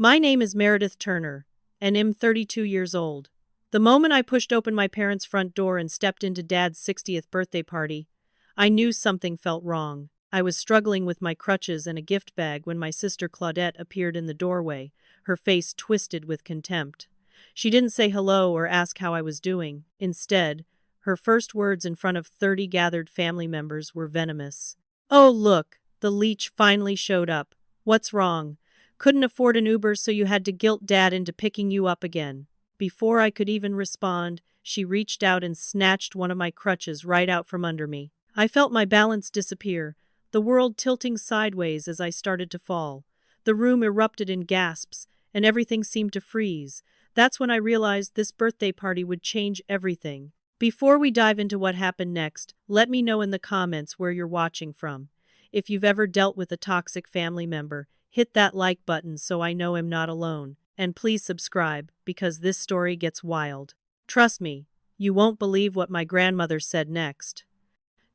My name is Meredith Turner, and I'm 32 years old. The moment I pushed open my parents' front door and stepped into Dad's 60th birthday party, I knew something felt wrong. I was struggling with my crutches and a gift bag when my sister Claudette appeared in the doorway, her face twisted with contempt. She didn't say hello or ask how I was doing. Instead, her first words in front of 30 gathered family members were venomous. "Oh, look, the Leech finally showed up. What's wrong? Couldn't afford an Uber, so you had to guilt Dad into picking you up again." Before I could even respond, she reached out and snatched one of my crutches right out from under me. I felt my balance disappear, the world tilting sideways as I started to fall. The room erupted in gasps, and everything seemed to freeze. That's when I realized this birthday party would change everything. Before we dive into what happened next, let me know in the comments where you're watching from. If you've ever dealt with a toxic family member, hit that like button so I know I'm not alone. And please subscribe, because this story gets wild. Trust me, you won't believe what my grandmother said next.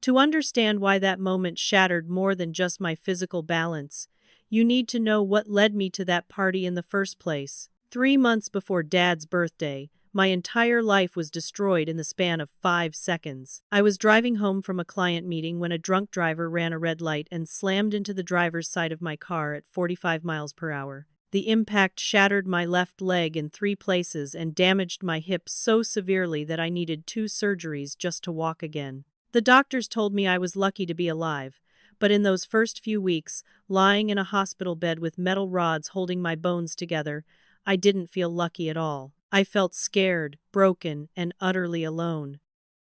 To understand why that moment shattered more than just my physical balance, you need to know what led me to that party in the first place. 3 months before Dad's birthday, my entire life was destroyed in the span of 5 seconds. I was driving home from a client meeting when a drunk driver ran a red light and slammed into the driver's side of my car at 45 miles per hour. The impact shattered my left leg in 3 places and damaged my hip so severely that I needed 2 surgeries just to walk again. The doctors told me I was lucky to be alive, but in those first few weeks, lying in a hospital bed with metal rods holding my bones together, I didn't feel lucky at all. I felt scared, broken, and utterly alone.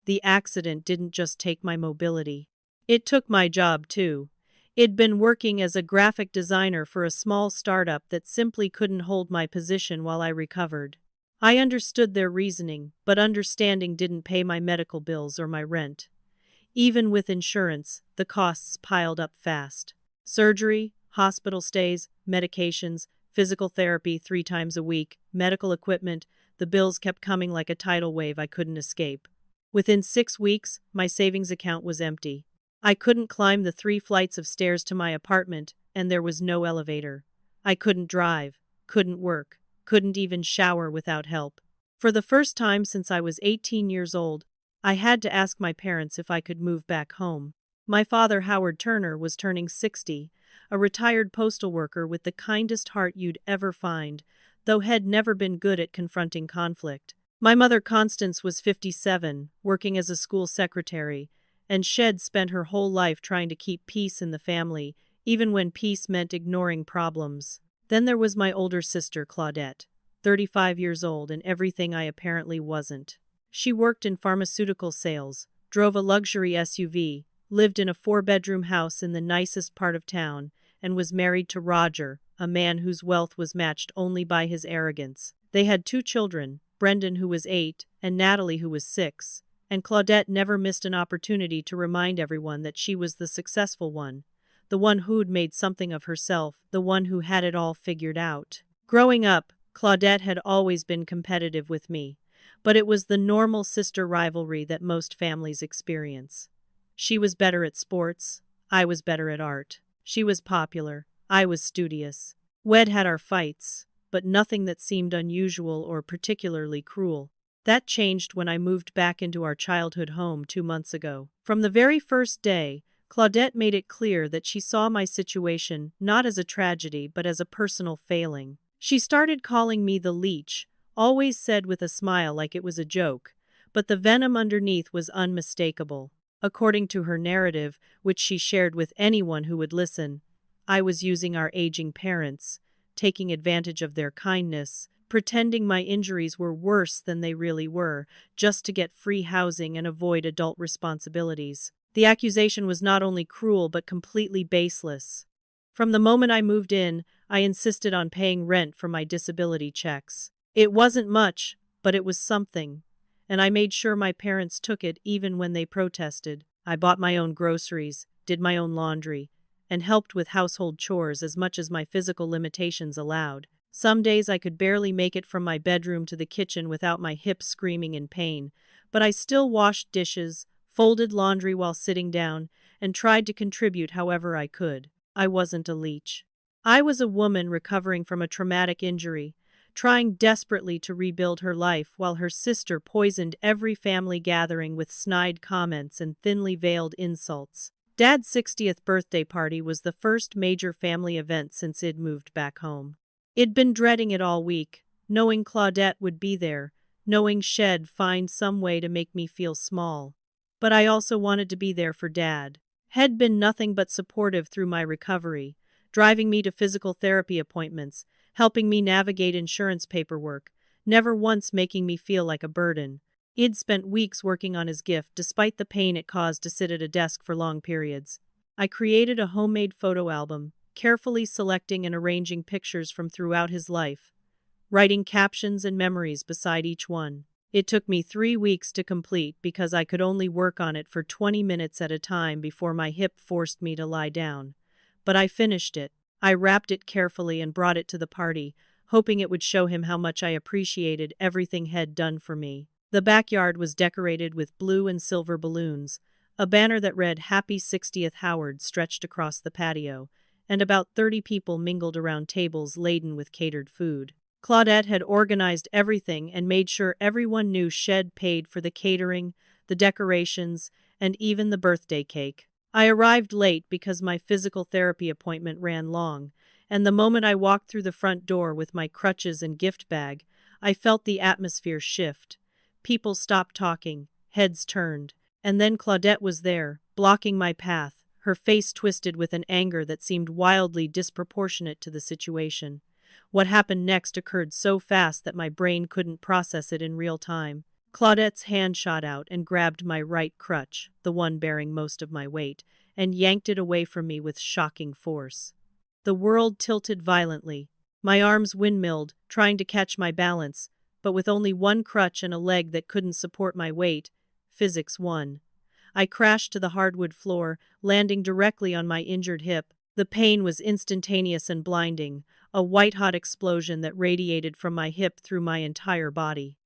The accident didn't just take my mobility. It took my job too. I'd been working as a graphic designer for a small startup that simply couldn't hold my position while I recovered. I understood their reasoning, but understanding didn't pay my medical bills or my rent. Even with insurance, the costs piled up fast. Surgery, hospital stays, medications, physical therapy 3 times a week, medical equipment, the bills kept coming like a tidal wave I couldn't escape. Within 6 weeks, my savings account was empty. I couldn't climb the 3 flights of stairs to my apartment, and there was no elevator. I couldn't drive, couldn't work, couldn't even shower without help. For the first time since I was 18 years old, I had to ask my parents if I could move back home. My father, Howard Turner, was turning 60, a retired postal worker with the kindest heart you'd ever find, though had never been good at confronting conflict. My mother, Constance, was 57, working as a school secretary, and she'd spent her whole life trying to keep peace in the family, even when peace meant ignoring problems. Then there was my older sister, Claudette, 35 years old and everything I apparently wasn't. She worked in pharmaceutical sales, drove a luxury SUV, lived in a 4-bedroom house in the nicest part of town, and was married to Roger, a man whose wealth was matched only by his arrogance. They had 2 children, Brendan, who was 8, and Natalie, who was 6. And Claudette never missed an opportunity to remind everyone that she was the successful one, the one who'd made something of herself, the one who had it all figured out. Growing up, Claudette had always been competitive with me, but it was the normal sister rivalry that most families experience. She was better at sports, I was better at art. She was popular, I was studious. We'd had our fights, but nothing that seemed unusual or particularly cruel. That changed when I moved back into our childhood home 2 months ago. From the very first day, Claudette made it clear that she saw my situation not as a tragedy but as a personal failing. She started calling me the Leech, always said with a smile like it was a joke, but the venom underneath was unmistakable. According to her narrative, which she shared with anyone who would listen, I was using our aging parents, taking advantage of their kindness, pretending my injuries were worse than they really were, just to get free housing and avoid adult responsibilities. The accusation was not only cruel but completely baseless. From the moment I moved in, I insisted on paying rent for my disability checks. It wasn't much, but it was something, and I made sure my parents took it even when they protested. I bought my own groceries, did my own laundry, and helped with household chores as much as my physical limitations allowed. Some days I could barely make it from my bedroom to the kitchen without my hips screaming in pain, but I still washed dishes, folded laundry while sitting down, and tried to contribute however I could. I wasn't a leech. I was a woman recovering from a traumatic injury, trying desperately to rebuild her life while her sister poisoned every family gathering with snide comments and thinly veiled insults. Dad's 60th birthday party was the first major family event since I'd moved back home. I'd been dreading it all week, knowing Claudette would be there, knowing she'd find some way to make me feel small. But I also wanted to be there for Dad. He'd been nothing but supportive through my recovery, driving me to physical therapy appointments, helping me navigate insurance paperwork, never once making me feel like a burden. I'd spent weeks working on his gift despite the pain it caused to sit at a desk for long periods. I created a homemade photo album, carefully selecting and arranging pictures from throughout his life, writing captions and memories beside each one. It took me 3 weeks to complete because I could only work on it for 20 minutes at a time before my hip forced me to lie down. But I finished it. I wrapped it carefully and brought it to the party, hoping it would show him how much I appreciated everything he'd done for me. The backyard was decorated with blue and silver balloons. A banner that read "Happy 60th Howard" stretched across the patio, and about 30 people mingled around tables laden with catered food. Claudette had organized everything and made sure everyone knew she'd paid for the catering, the decorations, and even the birthday cake. I arrived late because my physical therapy appointment ran long, and the moment I walked through the front door with my crutches and gift bag, I felt the atmosphere shift. People stopped talking, heads turned, and then Claudette was there, blocking my path, her face twisted with an anger that seemed wildly disproportionate to the situation. What happened next occurred so fast that my brain couldn't process it in real time. Claudette's hand shot out and grabbed my right crutch, the one bearing most of my weight, and yanked it away from me with shocking force. The world tilted violently. My arms windmilled, trying to catch my balance, but with only one crutch and a leg that couldn't support my weight, physics won. I crashed to the hardwood floor, landing directly on my injured hip. The pain was instantaneous and blinding, a white-hot explosion that radiated from my hip through my entire body.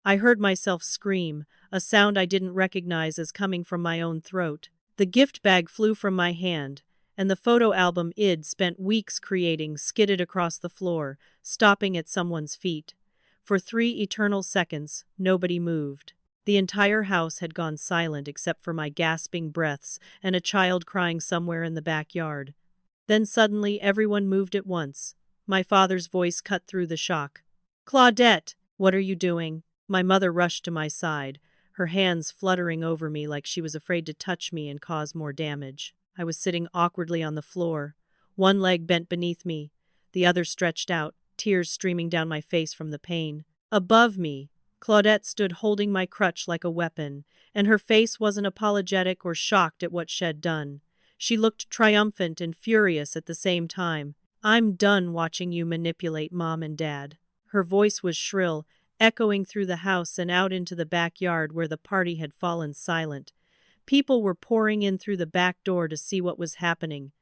I heard myself scream, a sound I didn't recognize as coming from my own throat. The gift bag flew from my hand, and the photo album I'd spent weeks creating skidded across the floor, stopping at someone's feet. For 3 eternal seconds, nobody moved. The entire house had gone silent except for my gasping breaths and a child crying somewhere in the backyard. Then suddenly everyone moved at once. My father's voice cut through the shock. "Claudette, what are you doing?" My mother rushed to my side, her hands fluttering over me like she was afraid to touch me and cause more damage. I was sitting awkwardly on the floor, one leg bent beneath me, the other stretched out, tears streaming down my face from the pain. Above me, Claudette stood holding my crutch like a weapon, and her face wasn't apologetic or shocked at what she'd done. She looked triumphant and furious at the same time. "I'm done watching you manipulate Mom and Dad." Her voice was shrill, echoing through the house and out into the backyard where the party had fallen silent. People were pouring in through the back door to see what was happening.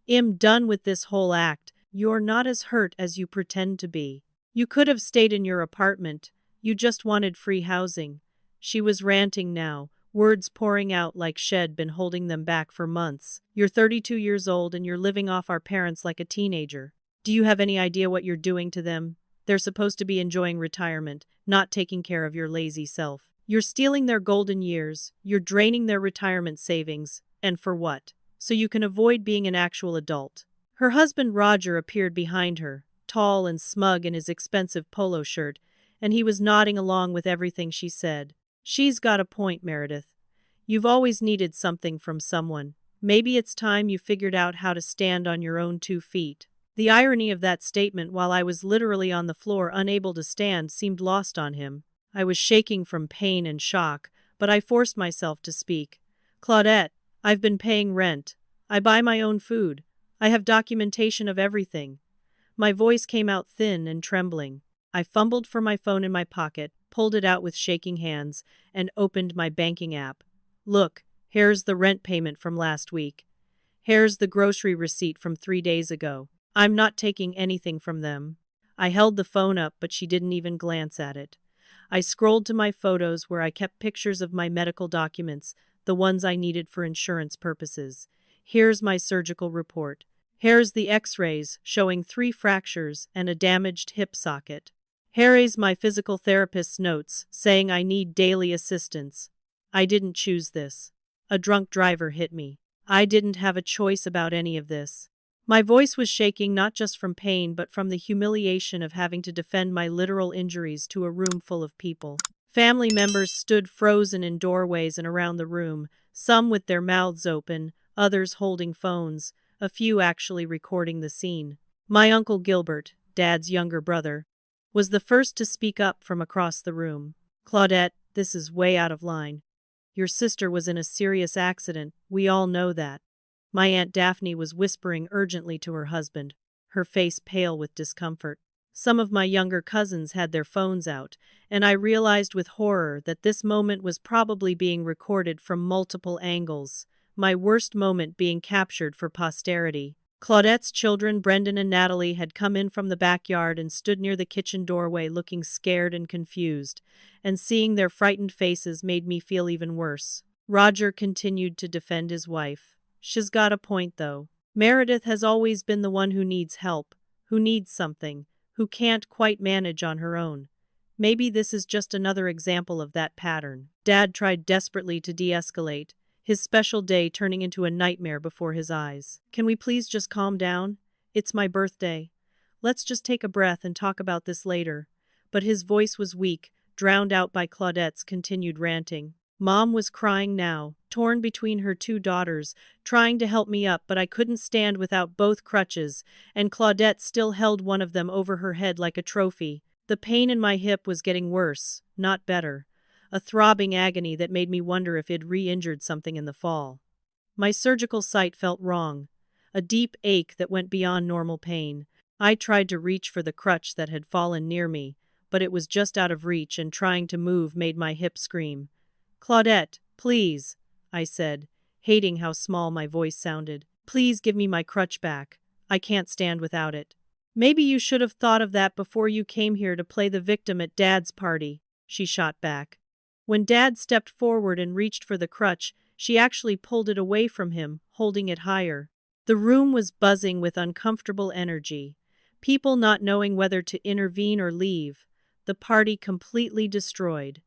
"I'm done with this whole act. You're not as hurt as you pretend to be. You could have stayed in your apartment. You just wanted free housing." She was ranting now, words pouring out like she'd been holding them back for months. "You're 32 years old and you're living off our parents like a teenager. Do you have any idea what you're doing to them? They're supposed to be enjoying retirement, not taking care of your lazy self. You're stealing their golden years, you're draining their retirement savings, and for what? So you can avoid being an actual adult." Her husband Roger appeared behind her, tall and smug in his expensive polo shirt, and he was nodding along with everything she said. "She's got a point, Meredith. You've always needed something from someone. Maybe it's time you figured out how to stand on your own 2 feet. The irony of that statement while I was literally on the floor unable to stand seemed lost on him. I was shaking from pain and shock, but I forced myself to speak. "Claudette, I've been paying rent. I buy my own food. I have documentation of everything." My voice came out thin and trembling. I fumbled for my phone in my pocket, pulled it out with shaking hands, and opened my banking app. "Look, here's the rent payment from last week. Here's the grocery receipt from 3 days ago. I'm not taking anything from them." I held the phone up, but she didn't even glance at it. I scrolled to my photos where I kept pictures of my medical documents, the ones I needed for insurance purposes. "Here's my surgical report. Here's the x-rays, showing 3 fractures and a damaged hip socket. Here's my physical therapist's notes, saying I need daily assistance. I didn't choose this. A drunk driver hit me. I didn't have a choice about any of this. My voice was shaking not just from pain but from the humiliation of having to defend my literal injuries to a room full of people. Family members stood frozen in doorways and around the room, some with their mouths open, others holding phones, a few actually recording the scene. My Uncle Gilbert, Dad's younger brother, was the first to speak up from across the room. Claudette, this is way out of line. Your sister was in a serious accident, we all know that. My Aunt Daphne was whispering urgently to her husband, her face pale with discomfort. Some of my younger cousins had their phones out, and I realized with horror that this moment was probably being recorded from multiple angles, my worst moment being captured for posterity. Claudette's children, Brendan and Natalie, had come in from the backyard and stood near the kitchen doorway looking scared and confused, and seeing their frightened faces made me feel even worse. Roger continued to defend his wife. She's got a point, though. Meredith has always been the one who needs help, who needs something, who can't quite manage on her own. Maybe this is just another example of that pattern. Dad tried desperately to de-escalate, his special day turning into a nightmare before his eyes. Can we please just calm down? It's my birthday. Let's just take a breath and talk about this later. But his voice was weak, drowned out by Claudette's continued ranting. Mom was crying now, torn between her 2 daughters, trying to help me up, but I couldn't stand without both crutches, and Claudette still held one of them over her head like a trophy. The pain in my hip was getting worse, not better. A throbbing agony that made me wonder if I'd re-injured something in the fall. My surgical site felt wrong, a deep ache that went beyond normal pain. I tried to reach for the crutch that had fallen near me, but it was just out of reach, and trying to move made my hip scream. Claudette, please, I said, hating how small my voice sounded. Please give me my crutch back. I can't stand without it. Maybe you should have thought of that before you came here to play the victim at Dad's party, she shot back. When Dad stepped forward and reached for the crutch, she actually pulled it away from him, holding it higher. The room was buzzing with uncomfortable energy, people not knowing whether to intervene or leave, the party completely destroyed.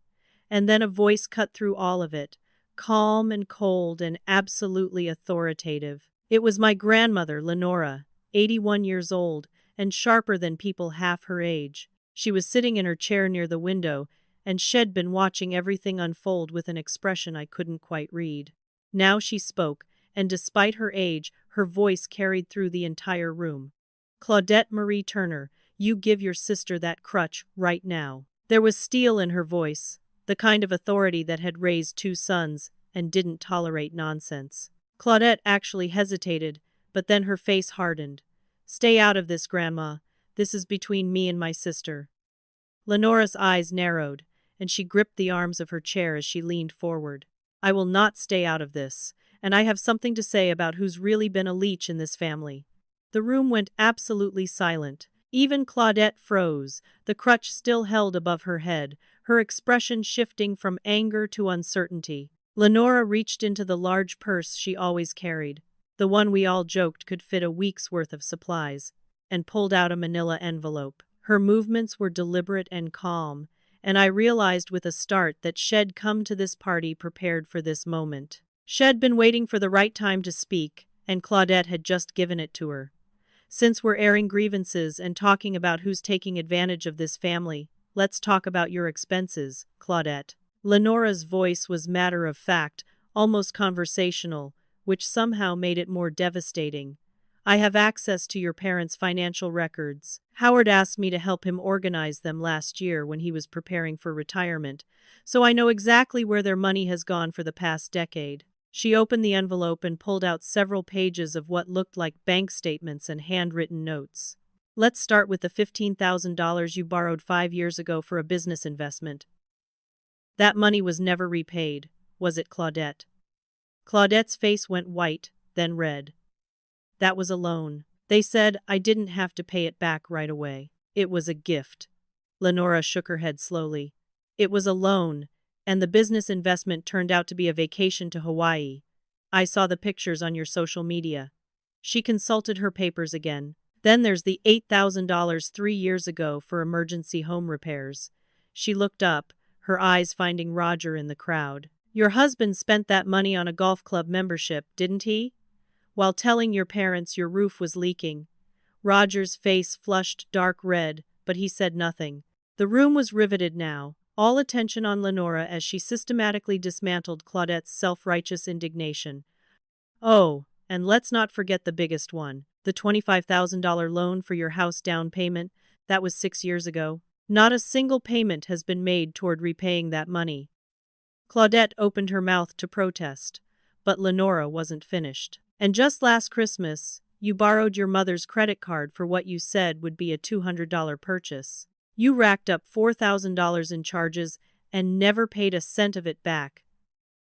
And then a voice cut through all of it, calm and cold and absolutely authoritative. It was my grandmother, Lenora, 81 years old, and sharper than people half her age. She was sitting in her chair near the window, and she'd been watching everything unfold with an expression I couldn't quite read. Now she spoke, and despite her age, her voice carried through the entire room. Claudette Marie Turner, you give your sister that crutch right now. There was steel in her voice, the kind of authority that had raised 2 sons and didn't tolerate nonsense. Claudette actually hesitated, but then her face hardened. Stay out of this, Grandma. This is between me and my sister. Lenora's eyes narrowed, and she gripped the arms of her chair as she leaned forward. I will not stay out of this, and I have something to say about who's really been a leech in this family. The room went absolutely silent. Even Claudette froze, the crutch still held above her head, her expression shifting from anger to uncertainty. Lenora reached into the large purse she always carried, the one we all joked could fit a week's worth of supplies, and pulled out a manila envelope. Her movements were deliberate and calm, and I realized with a start that she'd come to this party prepared for this moment. She'd been waiting for the right time to speak, and Claudette had just given it to her. Since we're airing grievances and talking about who's taking advantage of this family, let's talk about your expenses, Claudette. Lenora's voice was matter-of-fact, almost conversational, which somehow made it more devastating. I have access to your parents' financial records. Howard asked me to help him organize them last year when he was preparing for retirement, so I know exactly where their money has gone for the past decade. She opened the envelope and pulled out several pages of what looked like bank statements and handwritten notes. Let's start with the $15,000 you borrowed 5 years ago for a business investment. That money was never repaid, was it, Claudette? Claudette's face went white, then red. That was a loan. They said I didn't have to pay it back right away. It was a gift. Lenora shook her head slowly. It was a loan, and the business investment turned out to be a vacation to Hawaii. I saw the pictures on your social media. She consulted her papers again. Then there's the $8,000 3 years ago for emergency home repairs. She looked up, her eyes finding Roger in the crowd. Your husband spent that money on a golf club membership, didn't he? While telling your parents your roof was leaking. Roger's face flushed dark red, but he said nothing. The room was riveted now, all attention on Lenora as she systematically dismantled Claudette's self-righteous indignation. Oh, and let's not forget the biggest one. The $25,000 loan for your house down payment, that was 6 years ago. Not a single payment has been made toward repaying that money. Claudette opened her mouth to protest, but Lenora wasn't finished. And just last Christmas, you borrowed your mother's credit card for what you said would be a $200 purchase. You racked up $4,000 in charges and never paid a cent of it back.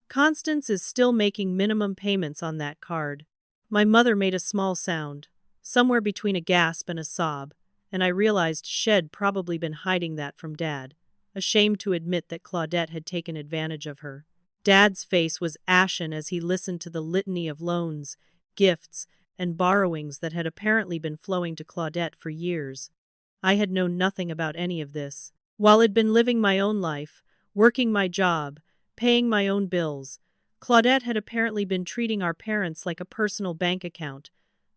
Constance is still making minimum payments on that card. My mother made a small sound, somewhere between a gasp and a sob, and I realized she'd probably been hiding that from Dad, ashamed to admit that Claudette had taken advantage of her. Dad's face was ashen as he listened to the litany of loans, gifts, and borrowings that had apparently been flowing to Claudette for years. I had known nothing about any of this. While I'd been living my own life, working my job, paying my own bills, Claudette had apparently been treating our parents like a personal bank account.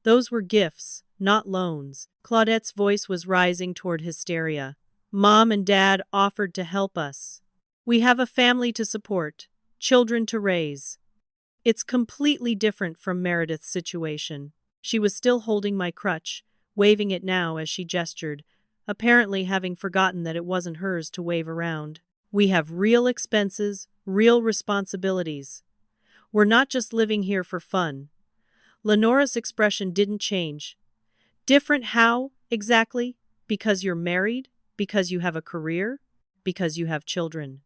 Those were gifts, not loans. Claudette's voice was rising toward hysteria. Mom and Dad offered to help us. We have a family to support, children to raise. It's completely different from Meredith's situation. She was still holding my crutch, waving it now as she gestured, apparently having forgotten that it wasn't hers to wave around. We have real expenses, real responsibilities. We're not just living here for fun. Lenora's expression didn't change. Different how, exactly? Because you're married? Because you have a career? Because you have children?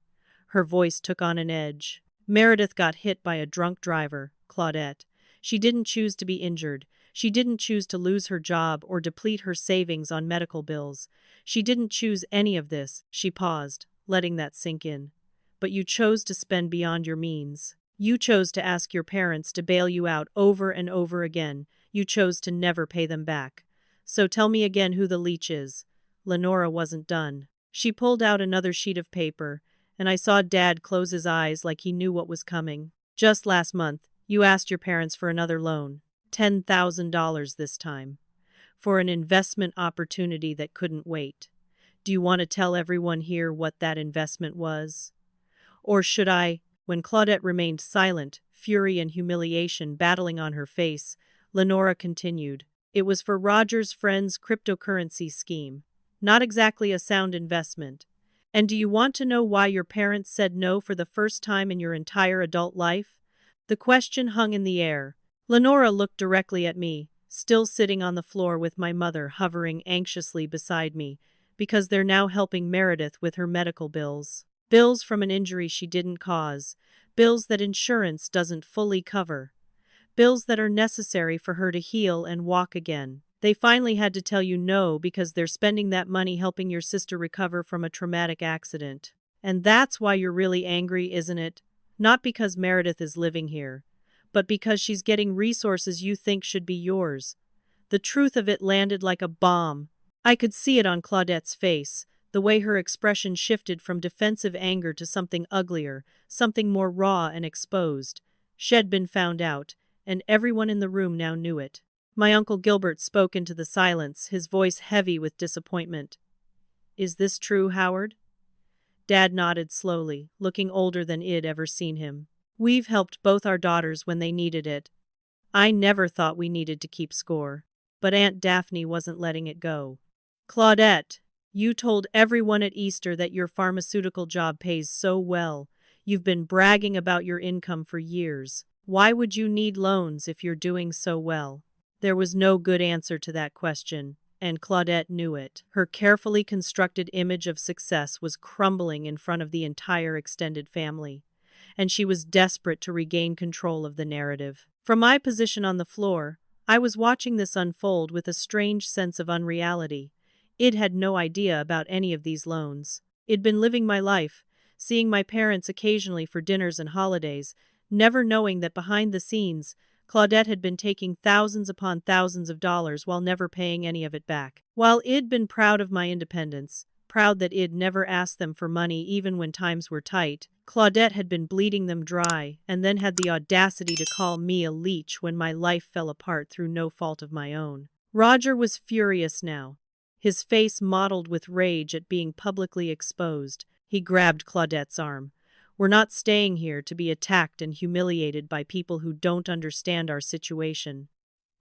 Her voice took on an edge. Meredith got hit by a drunk driver, Claudette. She didn't choose to be injured. She didn't choose to lose her job or deplete her savings on medical bills. She didn't choose any of this. She paused, letting that sink in. But you chose to spend beyond your means. You chose to ask your parents to bail you out over and over again. You chose to never pay them back. So tell me again who the Leech is. Lenora wasn't done. She pulled out another sheet of paper, and I saw Dad close his eyes like he knew what was coming. Just last month, you asked your parents for another loan. $10,000 this time. For an investment opportunity that couldn't wait. Do you want to tell everyone here what that investment was? Or should I? When Claudette remained silent, fury and humiliation battling on her face, Lenora continued. It was for Roger's friend's cryptocurrency scheme. Not exactly a sound investment. And do you want to know why your parents said no for the first time in your entire adult life? The question hung in the air. Lenora looked directly at me, still sitting on the floor with my mother hovering anxiously beside me, because they're now helping Meredith with her medical bills. Bills from an injury she didn't cause. Bills that insurance doesn't fully cover. Bills that are necessary for her to heal and walk again. They finally had to tell you no because they're spending that money helping your sister recover from a traumatic accident. And that's why you're really angry, isn't it? Not because Meredith is living here, but because she's getting resources you think should be yours. The truth of it landed like a bomb. I could see it on Claudette's face, the way her expression shifted from defensive anger to something uglier, something more raw and exposed. She'd been found out, and everyone in the room now knew it. My Uncle Gilbert spoke into the silence, his voice heavy with disappointment. Is this true, Howard? Dad nodded slowly, looking older than I'd ever seen him. We've helped both our daughters when they needed it. I never thought we needed to keep score. But Aunt Daphne wasn't letting it go. Claudette, you told everyone at Easter that your pharmaceutical job pays so well. You've been bragging about your income for years. Why would you need loans if you're doing so well? There was no good answer to that question, and Claudette knew it. Her carefully constructed image of success was crumbling in front of the entire extended family, and she was desperate to regain control of the narrative. From my position on the floor, I was watching this unfold with a strange sense of unreality. I'd had no idea about any of these loans. I'd been living my life, seeing my parents occasionally for dinners and holidays, never knowing that behind the scenes, Claudette had been taking thousands upon thousands of dollars while never paying any of it back. While I'd been proud of my independence, proud that I'd never asked them for money even when times were tight, Claudette had been bleeding them dry and then had the audacity to call me a leech when my life fell apart through no fault of my own. Roger was furious now, his face mottled with rage at being publicly exposed. He grabbed Claudette's arm. "We're not staying here to be attacked and humiliated by people who don't understand our situation."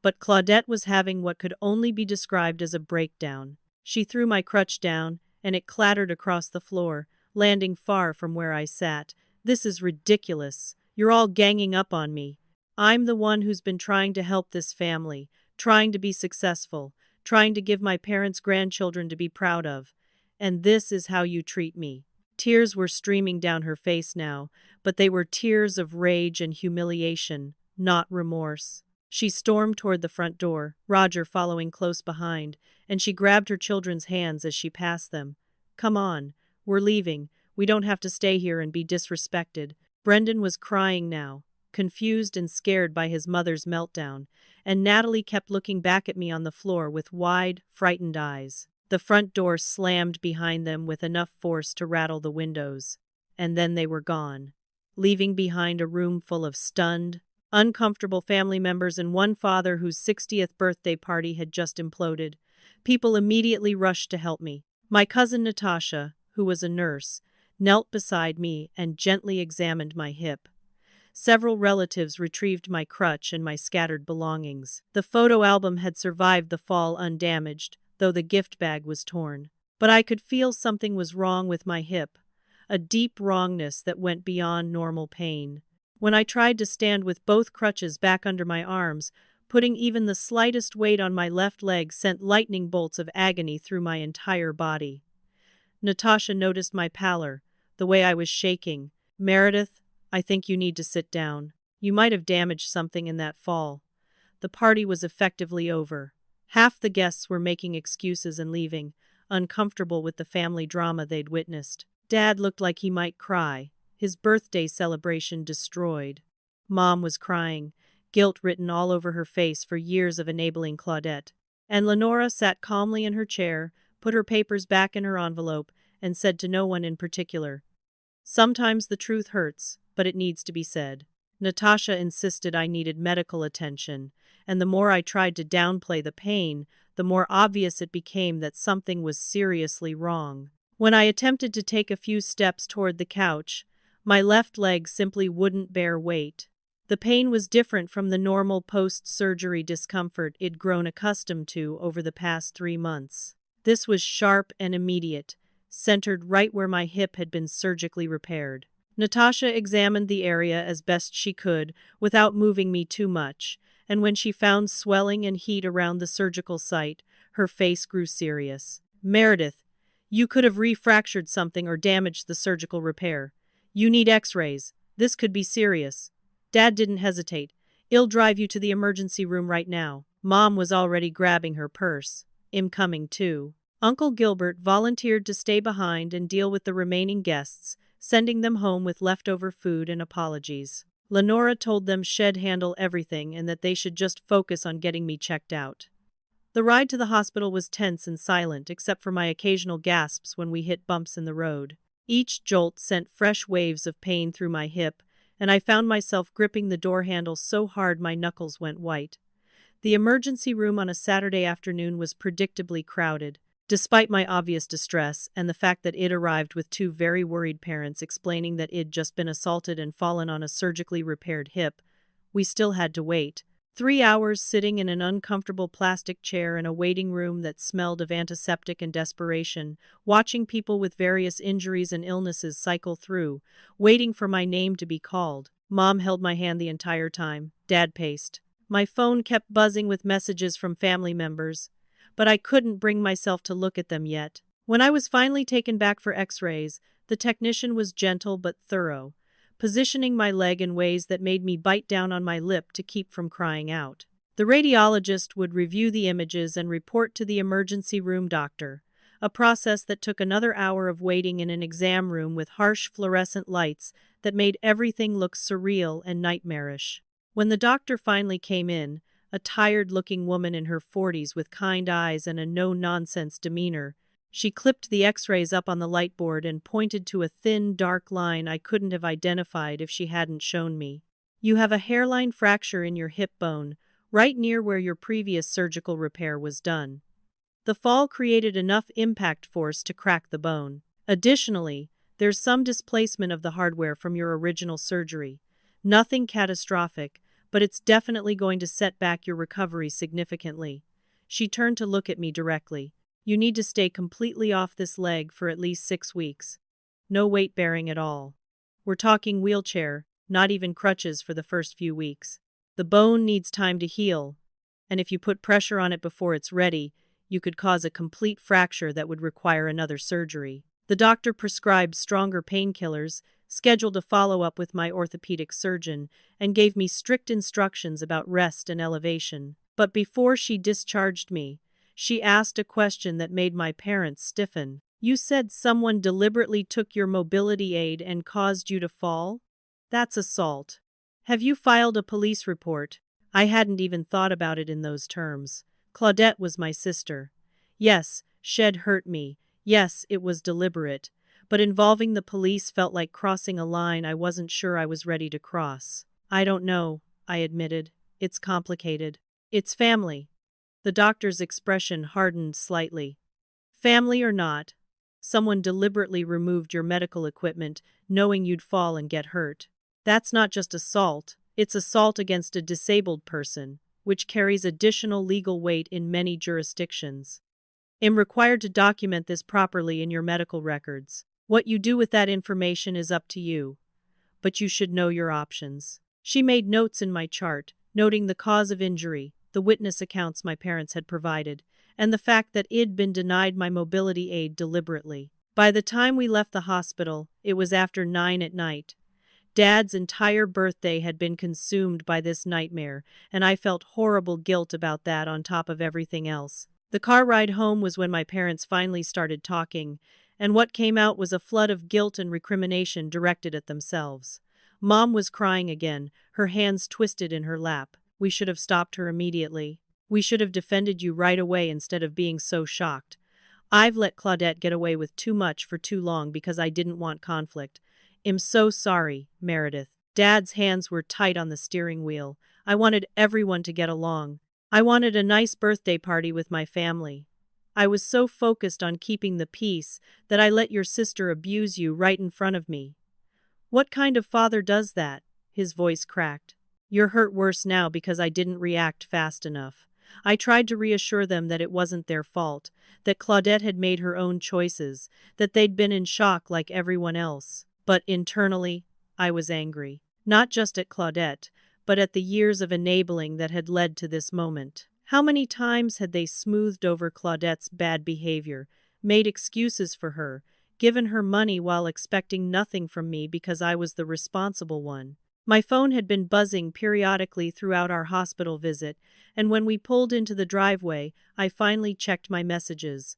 But Claudette was having what could only be described as a breakdown. She threw my crutch down, and it clattered across the floor, landing far from where I sat. "This is ridiculous. You're all ganging up on me. I'm the one who's been trying to help this family, trying to be successful, trying to give my parents grandchildren to be proud of. And this is how you treat me." Tears were streaming down her face now, but they were tears of rage and humiliation, not remorse. She stormed toward the front door, Roger following close behind, and she grabbed her children's hands as she passed them. "Come on, we're leaving. We don't have to stay here and be disrespected." Brendan was crying now, confused and scared by his mother's meltdown, and Natalie kept looking back at me on the floor with wide, frightened eyes. The front door slammed behind them with enough force to rattle the windows, and then they were gone, leaving behind a room full of stunned, uncomfortable family members and one father whose 60th birthday party had just imploded. People immediately rushed to help me. My cousin Natasha, who was a nurse, knelt beside me and gently examined my hip. Several relatives retrieved my crutch and my scattered belongings. The photo album had survived the fall undamaged, though the gift bag was torn. But I could feel something was wrong with my hip, a deep wrongness that went beyond normal pain. When I tried to stand with both crutches back under my arms, putting even the slightest weight on my left leg sent lightning bolts of agony through my entire body. Natasha noticed my pallor, the way I was shaking. "Meredith, I think you need to sit down. You might have damaged something in that fall." The party was effectively over. Half the guests were making excuses and leaving, uncomfortable with the family drama they'd witnessed. Dad looked like he might cry, his birthday celebration destroyed. Mom was crying, guilt written all over her face for years of enabling Claudette. And Lenora sat calmly in her chair, put her papers back in her envelope, and said to no one in particular, "Sometimes the truth hurts, but it needs to be said." Natasha insisted I needed medical attention, and the more I tried to downplay the pain, the more obvious it became that something was seriously wrong. When I attempted to take a few steps toward the couch, my left leg simply wouldn't bear weight. The pain was different from the normal post-surgery discomfort I'd grown accustomed to over the past 3 months. This was sharp and immediate, centered right where my hip had been surgically repaired. Natasha examined the area as best she could, without moving me too much, and when she found swelling and heat around the surgical site, her face grew serious. "Meredith, you could have refractured something or damaged the surgical repair. You need x-rays. This could be serious." Dad didn't hesitate. "I'll drive you to the emergency room right now." Mom was already grabbing her purse. "I'm coming too." Uncle Gilbert volunteered to stay behind and deal with the remaining guests, sending them home with leftover food and apologies. Lenora told them she'd handle everything and that they should just focus on getting me checked out. The ride to the hospital was tense and silent except for my occasional gasps when we hit bumps in the road. Each jolt sent fresh waves of pain through my hip, and I found myself gripping the door handle so hard my knuckles went white. The emergency room on a Saturday afternoon was predictably crowded. Despite my obvious distress and the fact that I'd arrived with 2 very worried parents explaining that I'd just been assaulted and fallen on a surgically repaired hip, we still had to wait. 3 hours sitting in an uncomfortable plastic chair in a waiting room that smelled of antiseptic and desperation, watching people with various injuries and illnesses cycle through, waiting for my name to be called. Mom held my hand the entire time. Dad paced. My phone kept buzzing with messages from family members, but I couldn't bring myself to look at them yet. When I was finally taken back for x-rays, the technician was gentle but thorough, positioning my leg in ways that made me bite down on my lip to keep from crying out. The radiologist would review the images and report to the emergency room doctor, a process that took another hour of waiting in an exam room with harsh fluorescent lights that made everything look surreal and nightmarish. When the doctor finally came in, a tired-looking woman in her 40s with kind eyes and a no-nonsense demeanor, she clipped the x-rays up on the light board and pointed to a thin, dark line I couldn't have identified if she hadn't shown me. You have a hairline fracture in your hip bone, right near where your previous surgical repair was done. The fall created enough impact force to crack the bone. Additionally, there's some displacement of the hardware from your original surgery. Nothing catastrophic, but it's definitely going to set back your recovery significantly. She turned to look at me directly. You need to stay completely off this leg for at least 6 weeks. No weight bearing at all. We're talking wheelchair, not even crutches for the first few weeks. The bone needs time to heal, and if you put pressure on it before it's ready, you could cause a complete fracture that would require another surgery. The doctor prescribed stronger painkillers, scheduled a follow-up with my orthopedic surgeon, and gave me strict instructions about rest and elevation. But before she discharged me, she asked a question that made my parents stiffen. You said someone deliberately took your mobility aid and caused you to fall? That's assault. Have you filed a police report? I hadn't even thought about it in those terms. Claudette was my sister. Yes, Shed hurt me. Yes, it was deliberate. But involving the police felt like crossing a line I wasn't sure I was ready to cross. I don't know, I admitted. It's complicated. It's family. The doctor's expression hardened slightly. Family or not, someone deliberately removed your medical equipment, knowing you'd fall and get hurt. That's not just assault, it's assault against a disabled person, which carries additional legal weight in many jurisdictions. I'm required to document this properly in your medical records. What you do with that information is up to you, but you should know your options. She made notes in my chart, noting the cause of injury, the witness accounts my parents had provided, and the fact that I'd been denied my mobility aid deliberately. By the time we left the hospital, it was after 9 at night. Dad's entire birthday had been consumed by this nightmare, and I felt horrible guilt about that on top of everything else. The car ride home was when my parents finally started talking, and what came out was a flood of guilt and recrimination directed at themselves. Mom was crying again, her hands twisted in her lap. We should have stopped her immediately. We should have defended you right away instead of being so shocked. I've let Claudette get away with too much for too long because I didn't want conflict. I'm so sorry, Meredith. Dad's hands were tight on the steering wheel. I wanted everyone to get along. I wanted a nice birthday party with my family. I was so focused on keeping the peace that I let your sister abuse you right in front of me. What kind of father does that? His voice cracked. You're hurt worse now because I didn't react fast enough. I tried to reassure them that it wasn't their fault, that Claudette had made her own choices, that they'd been in shock like everyone else. But internally, I was angry. Not just at Claudette, but at the years of enabling that had led to this moment. How many times had they smoothed over Claudette's bad behavior, made excuses for her, given her money while expecting nothing from me because I was the responsible one? My phone had been buzzing periodically throughout our hospital visit, and when we pulled into the driveway, I finally checked my messages.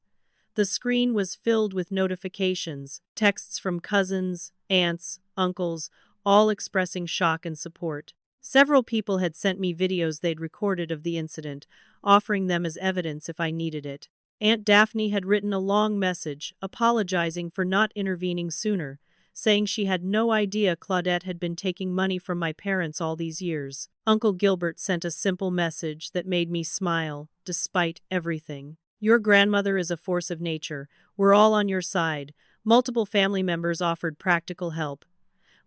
The screen was filled with notifications, texts from cousins, aunts, uncles, all expressing shock and support. Several people had sent me videos they'd recorded of the incident, offering them as evidence if I needed it. Aunt Daphne had written a long message, apologizing for not intervening sooner, saying she had no idea Claudette had been taking money from my parents all these years. Uncle Gilbert sent a simple message that made me smile, despite everything. Your grandmother is a force of nature. We're all on your side. Multiple family members offered practical help.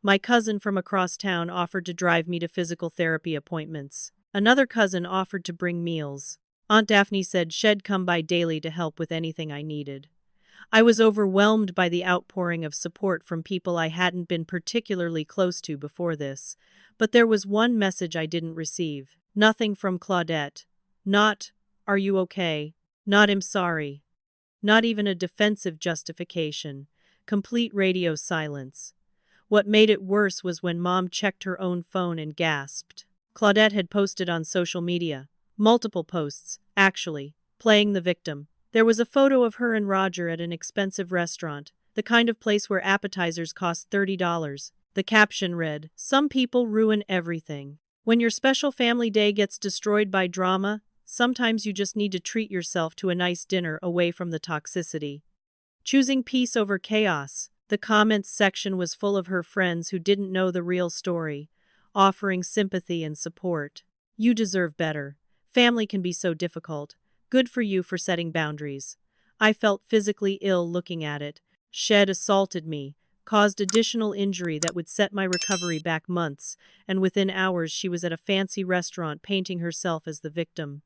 My cousin from across town offered to drive me to physical therapy appointments. Another cousin offered to bring meals. Aunt Daphne said she'd come by daily to help with anything I needed. I was overwhelmed by the outpouring of support from people I hadn't been particularly close to before this, but there was one message I didn't receive. Nothing from Claudette. Not, "Are you okay?" Not, "I'm sorry." Not even a defensive justification. Complete radio silence. What made it worse was when Mom checked her own phone and gasped. Claudette had posted on social media. Multiple posts, actually, playing the victim. There was a photo of her and Roger at an expensive restaurant, the kind of place where appetizers cost $30. The caption read, "Some people ruin everything." When your special family day gets destroyed by drama, sometimes you just need to treat yourself to a nice dinner away from the toxicity. Choosing peace over chaos, the comments section was full of her friends who didn't know the real story, offering sympathy and support. You deserve better. Family can be so difficult. Good for you for setting boundaries. I felt physically ill looking at it. Shed assaulted me, caused additional injury that would set my recovery back months, and within hours she was at a fancy restaurant painting herself as the victim.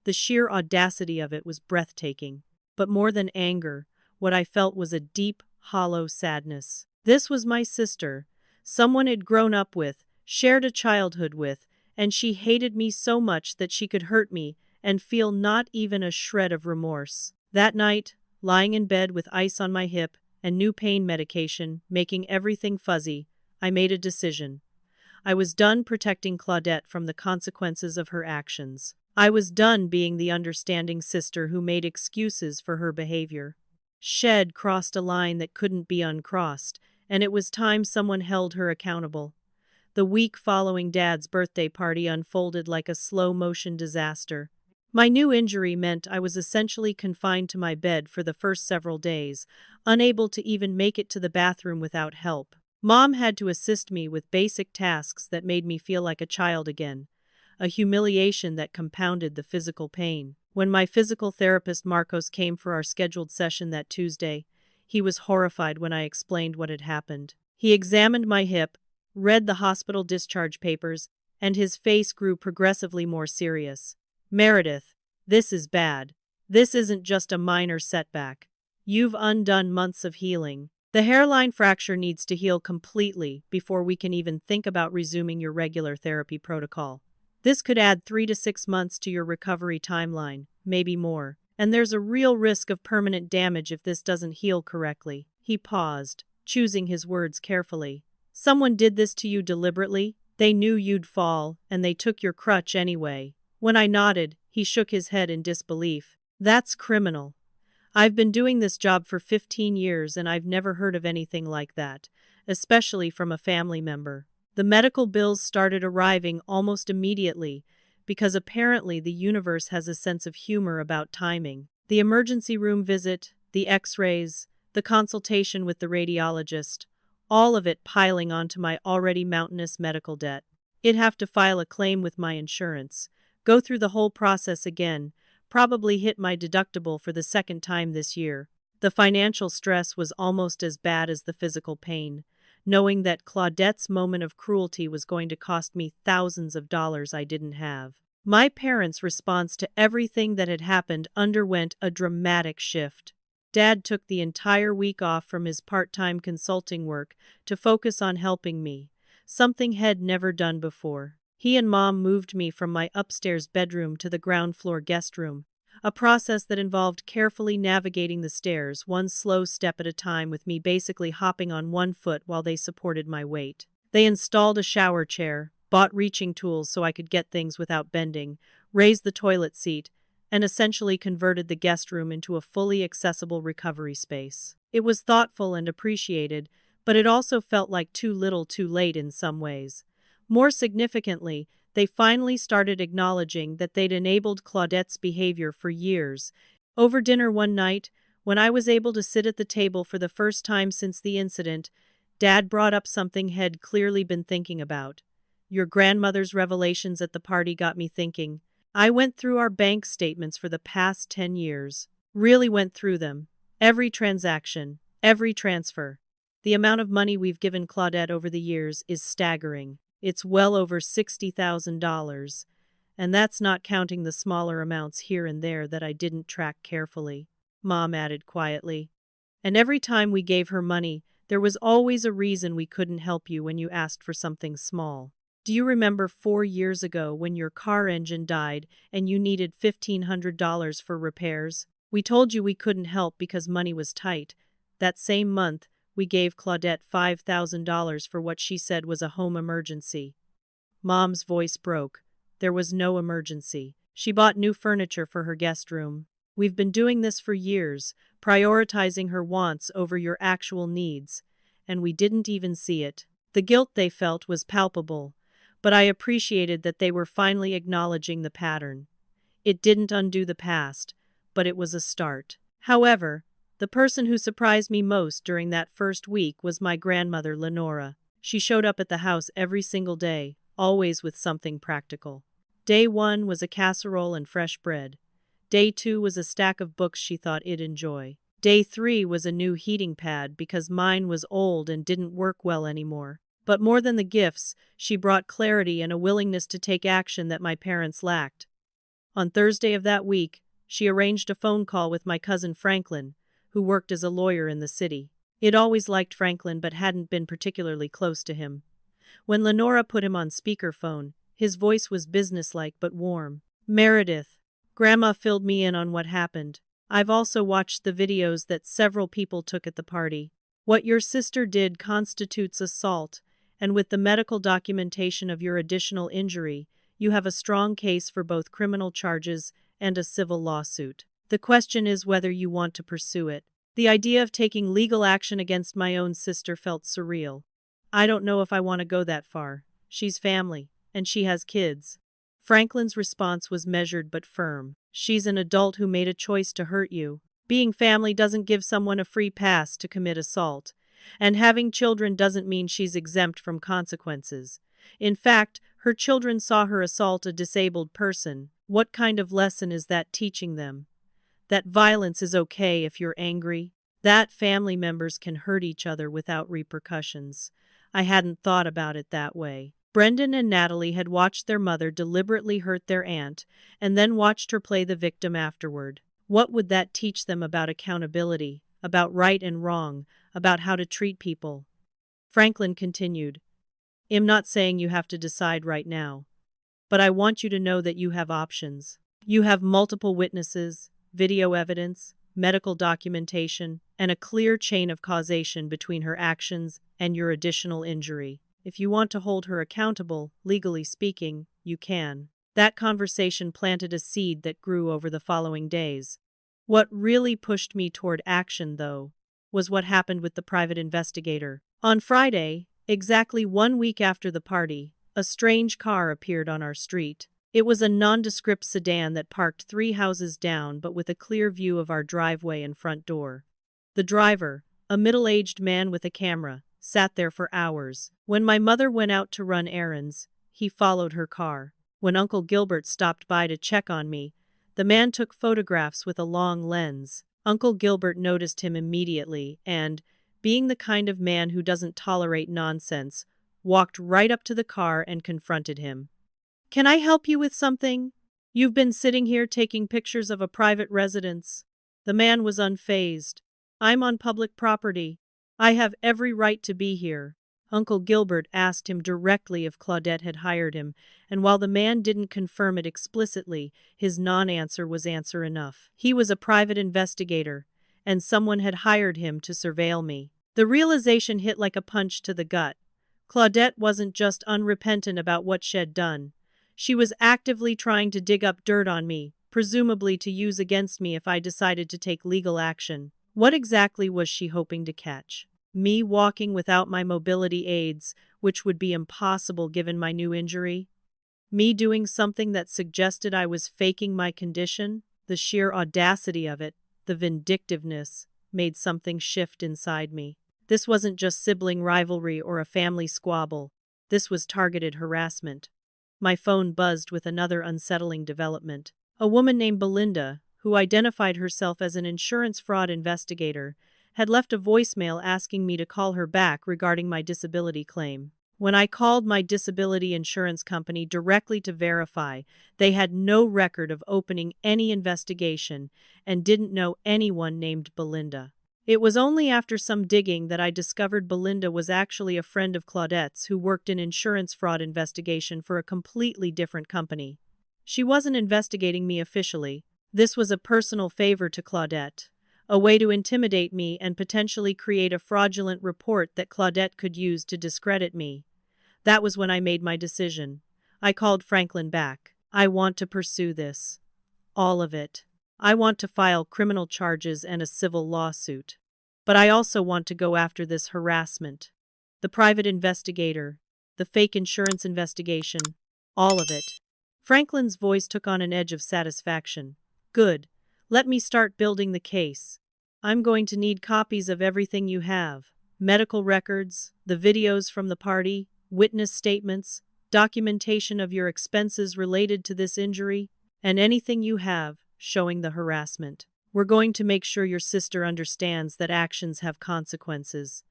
The sheer audacity of it was breathtaking. But more than anger, what I felt was a deep, hollow sadness. This was my sister, someone I'd grown up with, shared a childhood with, and she hated me so much that she could hurt me and feel not even a shred of remorse. That night, lying in bed with ice on my hip and new pain medication making everything fuzzy, I made a decision. I was done protecting Claudette from the consequences of her actions. I was done being the understanding sister who made excuses for her behavior. Shed crossed a line that couldn't be uncrossed, and it was time someone held her accountable. The week following Dad's birthday party unfolded like a slow-motion disaster. My new injury meant I was essentially confined to my bed for the first several days, unable to even make it to the bathroom without help. Mom had to assist me with basic tasks that made me feel like a child again, a humiliation that compounded the physical pain. When my physical therapist Marcos came for our scheduled session that Tuesday, he was horrified when I explained what had happened. He examined my hip, read the hospital discharge papers, and his face grew progressively more serious. Meredith, this is bad. This isn't just a minor setback. You've undone months of healing. The hairline fracture needs to heal completely before we can even think about resuming your regular therapy protocol. This could add 3 to 6 months to your recovery timeline, maybe more. And there's a real risk of permanent damage if this doesn't heal correctly. He paused, choosing his words carefully. Someone did this to you deliberately? They knew you'd fall, and they took your crutch anyway. When I nodded, he shook his head in disbelief. That's criminal. I've been doing this job for 15 years and I've never heard of anything like that, especially from a family member. The medical bills started arriving almost immediately, because apparently the universe has a sense of humor about timing. The emergency room visit, the x-rays, the consultation with the radiologist, all of it piling onto my already mountainous medical debt. I'd have to file a claim with my insurance, go through the whole process again, probably hit my deductible for the second time this year. The financial stress was almost as bad as the physical pain, knowing that Claudette's moment of cruelty was going to cost me thousands of dollars I didn't have. My parents' response to everything that had happened underwent a dramatic shift. Dad took the entire week off from his part-time consulting work to focus on helping me, something he'd never done before. He and Mom moved me from my upstairs bedroom to the ground floor guest room, a process that involved carefully navigating the stairs one slow step at a time with me basically hopping on one foot while they supported my weight. They installed a shower chair, bought reaching tools so I could get things without bending, raised the toilet seat, and essentially converted the guest room into a fully accessible recovery space. It was thoughtful and appreciated, but it also felt like too little too late in some ways. More significantly, they finally started acknowledging that they'd enabled Claudette's behavior for years. Over dinner one night, when I was able to sit at the table for the first time since the incident, Dad brought up something he'd clearly been thinking about. Your grandmother's revelations at the party got me thinking. I went through our bank statements for the past 10 years. Really went through them. Every transaction, every transfer. The amount of money we've given Claudette over the years is staggering. It's well over $60,000, and that's not counting the smaller amounts here and there that I didn't track carefully, Mom added quietly. And every time we gave her money, there was always a reason we couldn't help you when you asked for something small. Do you remember 4 years ago when your car engine died and you needed $1,500 for repairs? We told you we couldn't help because money was tight. That same month, we gave Claudette $5,000 for what she said was a home emergency. Mom's voice broke. There was no emergency. She bought new furniture for her guest room. We've been doing this for years, prioritizing her wants over your actual needs, and we didn't even see it. The guilt they felt was palpable, but I appreciated that they were finally acknowledging the pattern. It didn't undo the past, but it was a start. However, the person who surprised me most during that first week was my grandmother, Lenora. She showed up at the house every single day, always with something practical. Day 1 was a casserole and fresh bread. Day 2 was a stack of books she thought it'd enjoy. Day 3 was a new heating pad because mine was old and didn't work well anymore. But more than the gifts, she brought clarity and a willingness to take action that my parents lacked. On Thursday of that week, she arranged a phone call with my cousin Franklin, who worked as a lawyer in the city. I'd always liked Franklin but hadn't been particularly close to him. When Lenora put him on speakerphone, his voice was businesslike but warm. "Meredith." Grandma filled me in on what happened. "I've also watched the videos that several people took at the party. What your sister did constitutes assault, and with the medical documentation of your additional injury, you have a strong case for both criminal charges and a civil lawsuit. The question is whether you want to pursue it." The idea of taking legal action against my own sister felt surreal. I don't know if I want to go that far. She's family, and she has kids. Franklin's response was measured but firm. "She's an adult who made a choice to hurt you. Being family doesn't give someone a free pass to commit assault. And having children doesn't mean she's exempt from consequences. In fact, her children saw her assault a disabled person. What kind of lesson is that teaching them? That violence is okay if you're angry? That family members can hurt each other without repercussions? I hadn't thought about it that way. Brendan and Natalie had watched their mother deliberately hurt their aunt, and then watched her play the victim afterward. What would that teach them about accountability, about right and wrong, about how to treat people? Franklin continued, "I'm not saying you have to decide right now, but I want you to know that you have options. You have multiple witnesses, video evidence, medical documentation, and a clear chain of causation between her actions and your additional injury. If you want to hold her accountable, legally speaking, you can." That conversation planted a seed that grew over the following days. What really pushed me toward action, though, was what happened with the private investigator. On Friday, exactly 1 week after the party, a strange car appeared on our street. It was a nondescript sedan that parked 3 houses down but with a clear view of our driveway and front door. The driver, a middle-aged man with a camera, sat there for hours. When my mother went out to run errands, he followed her car. When Uncle Gilbert stopped by to check on me, the man took photographs with a long lens. Uncle Gilbert noticed him immediately and, being the kind of man who doesn't tolerate nonsense, walked right up to the car and confronted him. "Can I help you with something? You've been sitting here taking pictures of a private residence." The man was unfazed. "I'm on public property. I have every right to be here." Uncle Gilbert asked him directly if Claudette had hired him, and while the man didn't confirm it explicitly, his non-answer was answer enough. He was a private investigator, and someone had hired him to surveil me. The realization hit like a punch to the gut. Claudette wasn't just unrepentant about what she'd done. She was actively trying to dig up dirt on me, presumably to use against me if I decided to take legal action. What exactly was she hoping to catch? Me walking without my mobility aids, which would be impossible given my new injury? Me doing something that suggested I was faking my condition? The sheer audacity of it, the vindictiveness, made something shift inside me. This wasn't just sibling rivalry or a family squabble. This was targeted harassment. My phone buzzed with another unsettling development. A woman named Belinda, who identified herself as an insurance fraud investigator, had left a voicemail asking me to call her back regarding my disability claim. When I called my disability insurance company directly to verify, they had no record of opening any investigation and didn't know anyone named Belinda. It was only after some digging that I discovered Belinda was actually a friend of Claudette's who worked in insurance fraud investigation for a completely different company. She wasn't investigating me officially. This was a personal favor to Claudette, a way to intimidate me and potentially create a fraudulent report that Claudette could use to discredit me. That was when I made my decision. I called Franklin back. "I want to pursue this. All of it. I want to file criminal charges and a civil lawsuit. But I also want to go after this harassment. The private investigator. the fake insurance investigation. All of it. Franklin's voice took on an edge of satisfaction. Good. Let me start building the case. I'm going to need copies of everything you have. Medical records, the videos from the party, witness statements, documentation of your expenses related to this injury, and anything you have showing the harassment. We're going to make sure your sister understands that actions have consequences.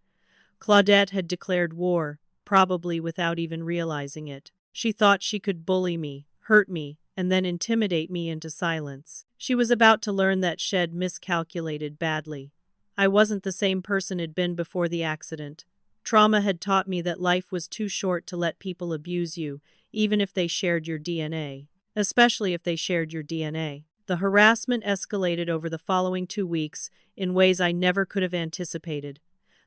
Claudette had declared war, probably without even realizing it. She thought she could bully me, hurt me, and then intimidate me into silence. She was about to learn that she'd miscalculated badly. I wasn't the same person I'd been before the accident. Trauma had taught me that life was too short to let people abuse you, even if they shared your DNA. Especially if they shared your DNA. The harassment escalated over the following 2 weeks in ways I never could have anticipated.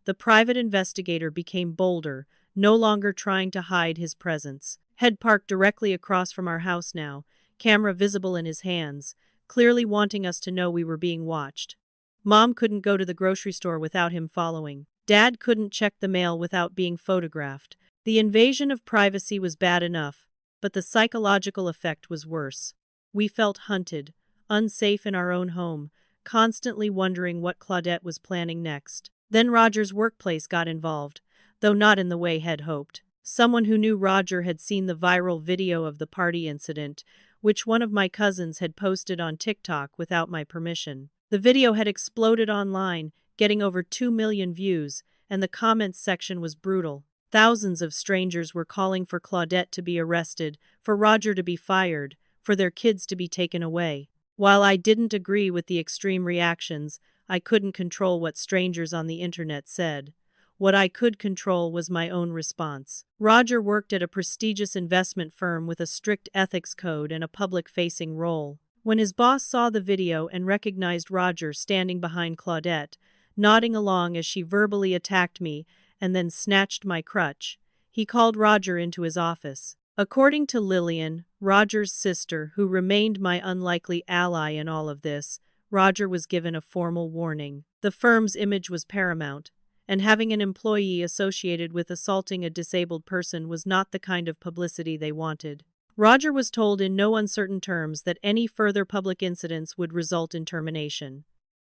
The private investigator became bolder, no longer trying to hide his presence. Head parked directly across from our house now, camera visible in his hands, clearly wanting us to know we were being watched. Mom couldn't go to the grocery store without him following. Dad couldn't check the mail without being photographed. The invasion of privacy was bad enough, but the psychological effect was worse. We felt hunted, unsafe in our own home, constantly wondering what Claudette was planning next. Then Roger's workplace got involved, though not in the way Head hoped. Someone who knew Roger had seen the viral video of the party incident, which one of my cousins had posted on TikTok without my permission. The video had exploded online, getting over 2 million views, and the comments section was brutal. Thousands of strangers were calling for Claudette to be arrested, for Roger to be fired, for their kids to be taken away. While I didn't agree with the extreme reactions, I couldn't control what strangers on the internet said. What I could control was my own response. Roger worked at a prestigious investment firm with a strict ethics code and a public-facing role. When his boss saw the video and recognized Roger standing behind Claudette, nodding along as she verbally attacked me and then snatched my crutch, he called Roger into his office. According to Lillian, Roger's sister, who remained my unlikely ally in all of this, Roger was given a formal warning. The firm's image was paramount, and having an employee associated with assaulting a disabled person was not the kind of publicity they wanted. Roger was told in no uncertain terms that any further public incidents would result in termination.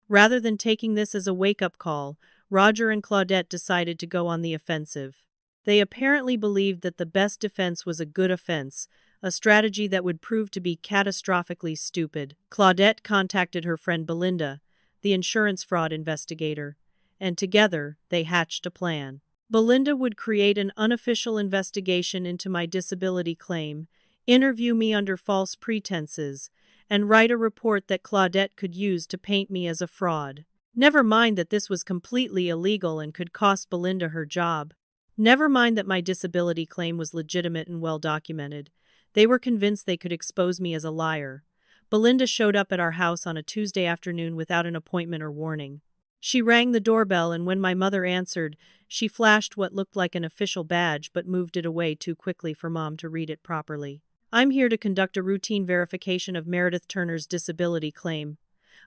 Rather than taking this as a wake-up call, Roger and Claudette decided to go on the offensive. They apparently believed that the best defense was a good offense, a strategy that would prove to be catastrophically stupid. Claudette contacted her friend Belinda, the insurance fraud investigator, and together they hatched a plan. Belinda would create an unofficial investigation into my disability claim, interview me under false pretenses, and write a report that Claudette could use to paint me as a fraud. Never mind that this was completely illegal and could cost Belinda her job. Never mind that my disability claim was legitimate and well documented. They were convinced they could expose me as a liar. Belinda showed up at our house on a Tuesday afternoon without an appointment or warning. She rang the doorbell, and when my mother answered, she flashed what looked like an official badge but moved it away too quickly for Mom to read it properly. "I'm here to conduct a routine verification of Meredith Turner's disability claim.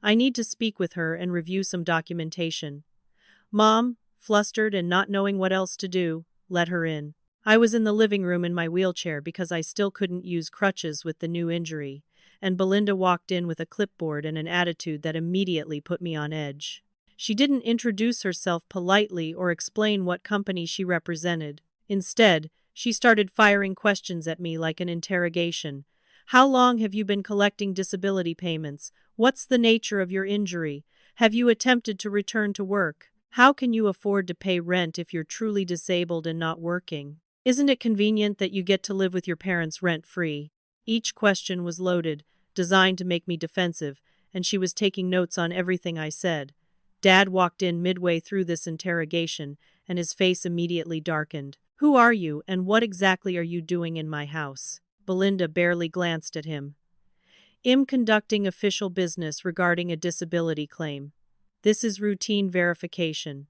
I need to speak with her and review some documentation." Mom, flustered and not knowing what else to do, let her in. I was in the living room in my wheelchair because I still couldn't use crutches with the new injury, and Belinda walked in with a clipboard and an attitude that immediately put me on edge. She didn't introduce herself politely or explain what company she represented. Instead, she started firing questions at me like an interrogation. "How long have you been collecting disability payments? What's the nature of your injury? Have you attempted to return to work? How can you afford to pay rent if you're truly disabled and not working? Isn't it convenient that you get to live with your parents rent-free?" Each question was loaded, designed to make me defensive, and she was taking notes on everything I said. Dad walked in midway through this interrogation, and his face immediately darkened. "Who are you, and what exactly are you doing in my house?" Belinda barely glanced at him. "I'm conducting official business regarding a disability claim. This is routine verification."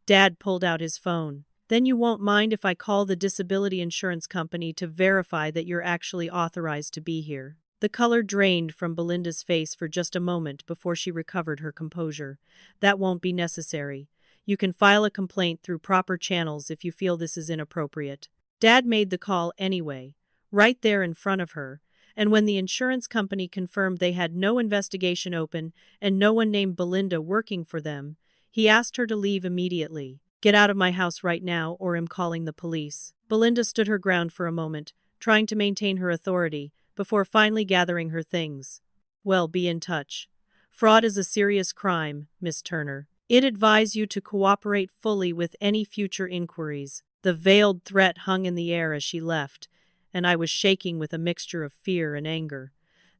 Dad pulled out his phone. "Then you won't mind if I call the disability insurance company to verify that you're actually authorized to be here?" The color drained from Belinda's face for just a moment before she recovered her composure. "That won't be necessary. You can file a complaint through proper channels if you feel this is inappropriate." Dad made the call anyway, right there in front of her, and when the insurance company confirmed they had no investigation open and no one named Belinda working for them, he asked her to leave immediately. Get out of my house right now or I'm calling the police. Belinda stood her ground for a moment, trying to maintain her authority, before finally gathering her things. Well, be in touch. Fraud is a serious crime, Miss Turner. I'd advise you to cooperate fully with any future inquiries. The veiled threat hung in the air as she left, and I was shaking with a mixture of fear and anger.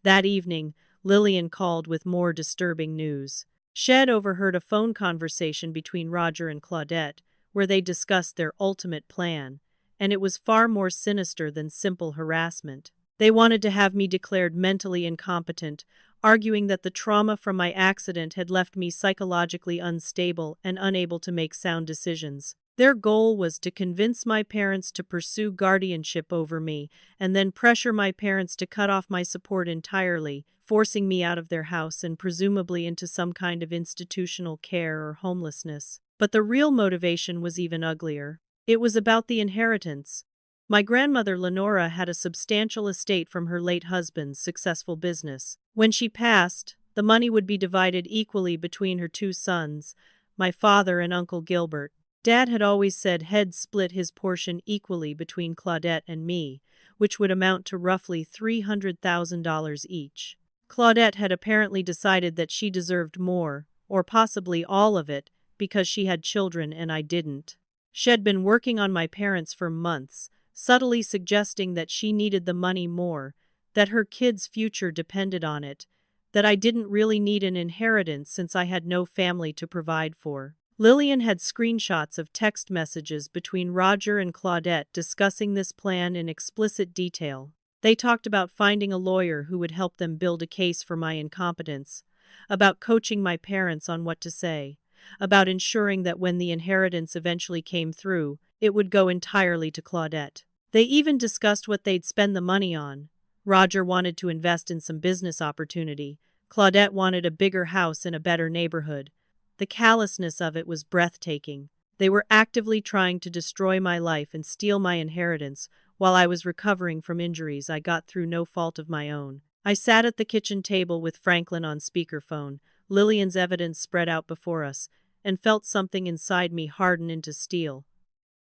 That evening, Lillian called with more disturbing news. Shed overheard a phone conversation between Roger and Claudette, where they discussed their ultimate plan, and it was far more sinister than simple harassment. They wanted to have me declared mentally incompetent, arguing that the trauma from my accident had left me psychologically unstable and unable to make sound decisions. Their goal was to convince my parents to pursue guardianship over me, and then pressure my parents to cut off my support entirely, forcing me out of their house and presumably into some kind of institutional care or homelessness. But the real motivation was even uglier. It was about the inheritance. My grandmother Lenora had a substantial estate from her late husband's successful business. When she passed, the money would be divided equally between her two sons, my father and Uncle Gilbert. Dad had always said he'd split his portion equally between Claudette and me, which would amount to roughly $300,000 each. Claudette had apparently decided that she deserved more, or possibly all of it, because she had children and I didn't. She'd been working on my parents for months, subtly suggesting that she needed the money more, that her kids' future depended on it, that I didn't really need an inheritance since I had no family to provide for. Lillian had screenshots of text messages between Roger and Claudette discussing this plan in explicit detail. They talked about finding a lawyer who would help them build a case for my incompetence, about coaching my parents on what to say, about ensuring that when the inheritance eventually came through, it would go entirely to Claudette. They even discussed what they'd spend the money on. Roger wanted to invest in some business opportunity. Claudette wanted a bigger house in a better neighborhood. The callousness of it was breathtaking. They were actively trying to destroy my life and steal my inheritance while I was recovering from injuries I got through no fault of my own. I sat at the kitchen table with Franklin on speakerphone, Lillian's evidence spread out before us, and felt something inside me harden into steel.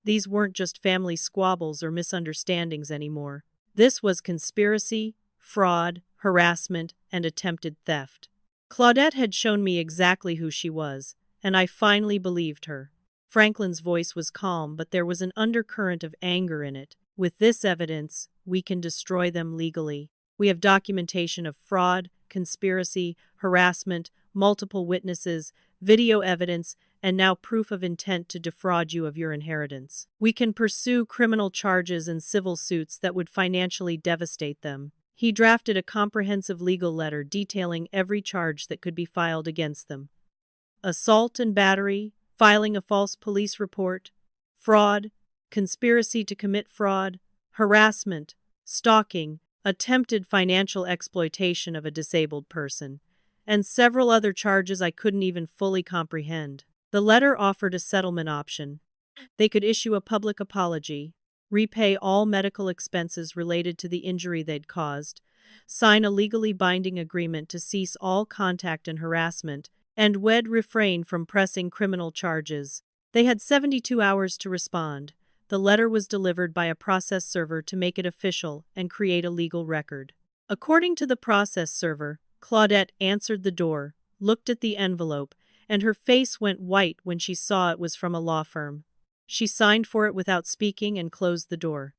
These weren't just family squabbles or misunderstandings anymore. This was conspiracy, fraud, harassment, and attempted theft. Claudette had shown me exactly who she was, and I finally believed her. Franklin's voice was calm, but there was an undercurrent of anger in it. With this evidence, we can destroy them legally. We have documentation of fraud, conspiracy, harassment, multiple witnesses, video evidence, and now proof of intent to defraud you of your inheritance. We can pursue criminal charges and civil suits that would financially devastate them. He drafted a comprehensive legal letter detailing every charge that could be filed against them. Assault and battery, filing a false police report, fraud, conspiracy to commit fraud, harassment, stalking, attempted financial exploitation of a disabled person, and several other charges I couldn't even fully comprehend. The letter offered a settlement option. They could issue a public apology, repay all medical expenses related to the injury they'd caused, sign a legally binding agreement to cease all contact and harassment, and we'd refrain from pressing criminal charges. They had 72 hours to respond. The letter was delivered by a process server to make it official and create a legal record. According to the process server, Claudette answered the door, looked at the envelope, and her face went white when she saw it was from a law firm. She signed for it without speaking and closed the door.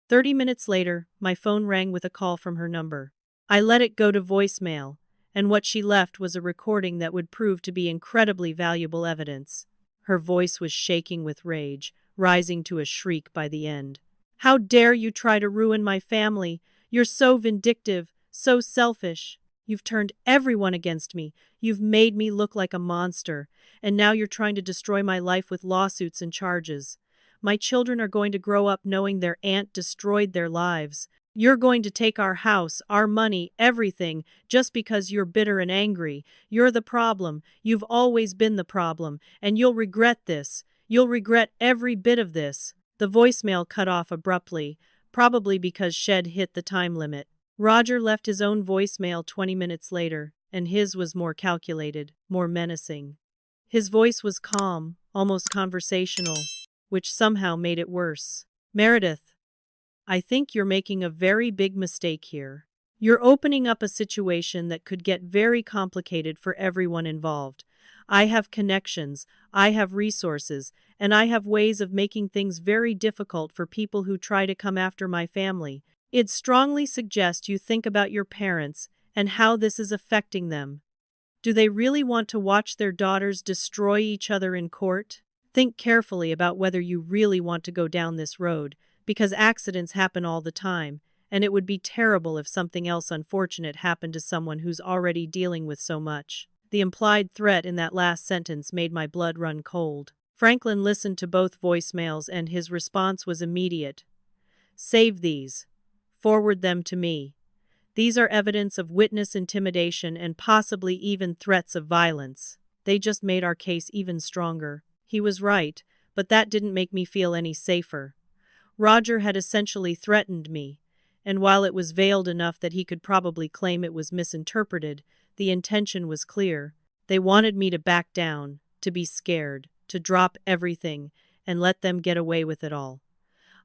30 minutes later, my phone rang with a call from her number. I let it go to voicemail, and what she left was a recording that would prove to be incredibly valuable evidence. Her voice was shaking with rage, rising to a shriek by the end. "How dare you try to ruin my family? You're so vindictive, so selfish. You've turned everyone against me. You've made me look like a monster. And now you're trying to destroy my life with lawsuits and charges. My children are going to grow up knowing their aunt destroyed their lives. You're going to take our house, our money, everything, just because you're bitter and angry. You're the problem. You've always been the problem. And you'll regret this. You'll regret every bit of this." The voicemail cut off abruptly, probably because Shed hit the time limit. Roger left his own voicemail 20 minutes later, and his was more calculated, more menacing. His voice was calm, almost conversational, which somehow made it worse. Meredith, I think you're making a very big mistake here. You're opening up a situation that could get very complicated for everyone involved. I have connections, I have resources, and I have ways of making things very difficult for people who try to come after my family. I'd strongly suggest you think about your parents and how this is affecting them. Do they really want to watch their daughters destroy each other in court? Think carefully about whether you really want to go down this road, because accidents happen all the time, and it would be terrible if something else unfortunate happened to someone who's already dealing with so much. The implied threat in that last sentence made my blood run cold. Franklin listened to both voicemails and his response was immediate. Save these. Forward them to me. These are evidence of witness intimidation and possibly even threats of violence. They just made our case even stronger. He was right, but that didn't make me feel any safer. Roger had essentially threatened me, and while it was veiled enough that he could probably claim it was misinterpreted, the intention was clear. They wanted me to back down, to be scared, to drop everything, and let them get away with it all.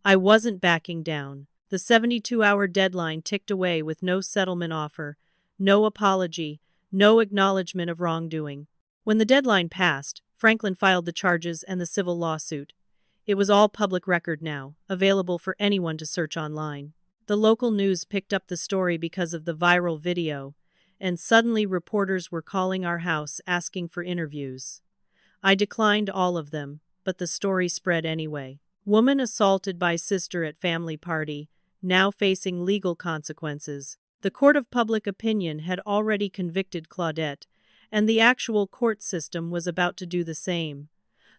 I wasn't backing down. The 72-hour deadline ticked away with no settlement offer, no apology, no acknowledgement of wrongdoing. When the deadline passed, Franklin filed the charges and the civil lawsuit. It was all public record now, available for anyone to search online. The local news picked up the story because of the viral video, and suddenly reporters were calling our house asking for interviews. I declined all of them, but the story spread anyway. Woman assaulted by sister at family party, now facing legal consequences. The court of public opinion had already convicted Claudette, and the actual court system was about to do the same.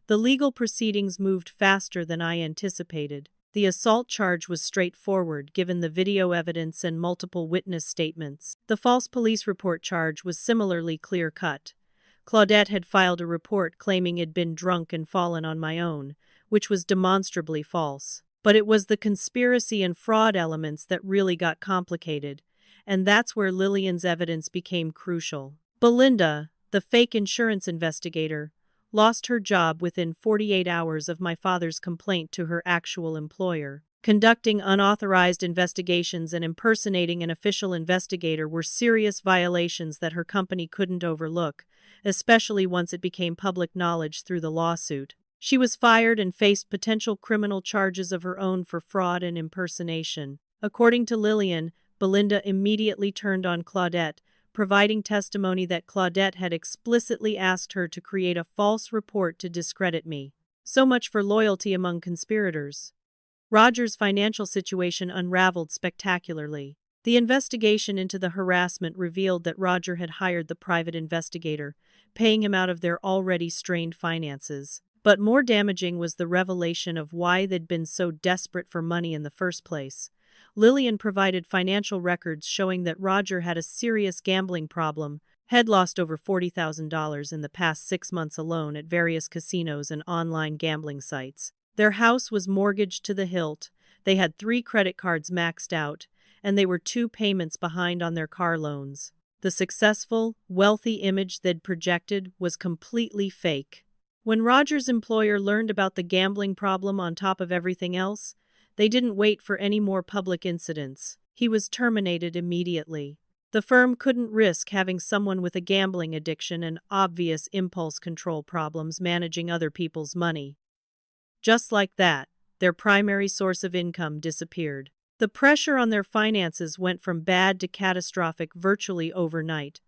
The legal proceedings moved faster than I anticipated. The assault charge was straightforward given the video evidence and multiple witness statements. The false police report charge was similarly clear-cut. Claudette had filed a report claiming I'd been drunk and fallen on my own, which was demonstrably false. But it was the conspiracy and fraud elements that really got complicated, and that's where Lillian's evidence became crucial. Belinda, the fake insurance investigator, lost her job within 48 hours of my father's complaint to her actual employer. Conducting unauthorized investigations and impersonating an official investigator were serious violations that her company couldn't overlook, especially once it became public knowledge through the lawsuit. She was fired and faced potential criminal charges of her own for fraud and impersonation. According to Lillian, Belinda immediately turned on Claudette, providing testimony that Claudette had explicitly asked her to create a false report to discredit me. So much for loyalty among conspirators. Roger's financial situation unraveled spectacularly. The investigation into the harassment revealed that Roger had hired the private investigator, paying him out of their already strained finances. But more damaging was the revelation of why they'd been so desperate for money in the first place. Lillian provided financial records showing that Roger had a serious gambling problem, had lost over $40,000 in the past 6 months alone at various casinos and online gambling sites. Their house was mortgaged to the hilt, they had 3 credit cards maxed out, and they were 2 payments behind on their car loans. The successful, wealthy image they'd projected was completely fake. When Roger's employer learned about the gambling problem on top of everything else, they didn't wait for any more public incidents. He was terminated immediately. The firm couldn't risk having someone with a gambling addiction and obvious impulse control problems managing other people's money. Just like that, their primary source of income disappeared. The pressure on their finances went from bad to catastrophic virtually overnight.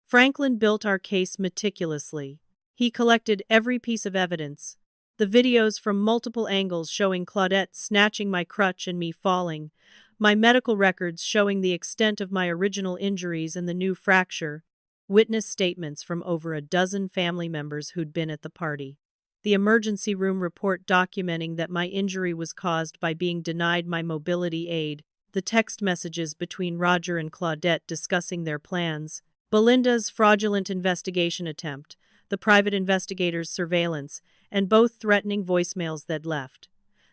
Franklin built our case meticulously. He collected every piece of evidence. The videos from multiple angles showing Claudette snatching my crutch and me falling, my medical records showing the extent of my original injuries and the new fracture, witness statements from over a dozen family members who'd been at the party, the emergency room report documenting that my injury was caused by being denied my mobility aid, the text messages between Roger and Claudette discussing their plans, Belinda's fraudulent investigation attempt, the private investigator's surveillance, and both threatening voicemails they'd left.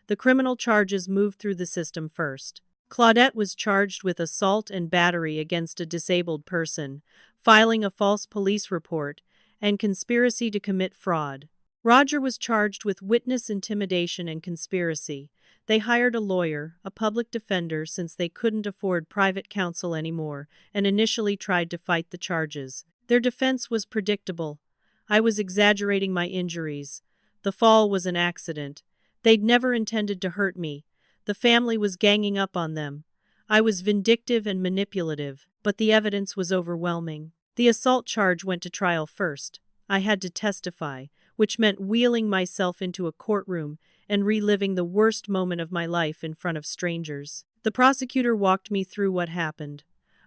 The criminal charges moved through the system first. Claudette was charged with assault and battery against a disabled person, filing a false police report, and conspiracy to commit fraud. Roger was charged with witness intimidation and conspiracy. They hired a lawyer, a public defender, since they couldn't afford private counsel anymore, and initially tried to fight the charges. Their defense was predictable. I was exaggerating my injuries. The fall was an accident. They'd never intended to hurt me. The family was ganging up on them. I was vindictive and manipulative, but the evidence was overwhelming. The assault charge went to trial first. I had to testify, which meant wheeling myself into a courtroom and reliving the worst moment of my life in front of strangers. The prosecutor walked me through what happened.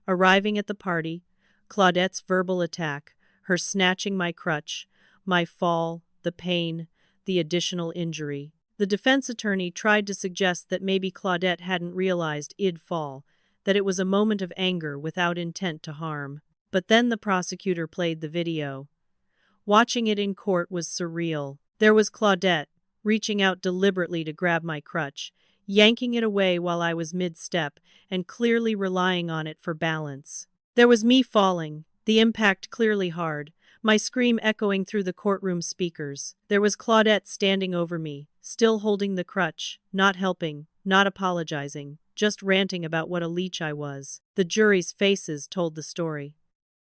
Arriving at the party, Claudette's verbal attack, her snatching my crutch, my fall, the pain, the additional injury. The defense attorney tried to suggest that maybe Claudette hadn't realized I'd fall, that it was a moment of anger without intent to harm. But then the prosecutor played the video. Watching it in court was surreal. There was Claudette, reaching out deliberately to grab my crutch, yanking it away while I was mid-step, and clearly relying on it for balance. There was me falling, the impact clearly hard, my scream echoing through the courtroom speakers. There was Claudette standing over me, still holding the crutch, not helping, not apologizing, just ranting about what a leech I was. The jury's faces told the story.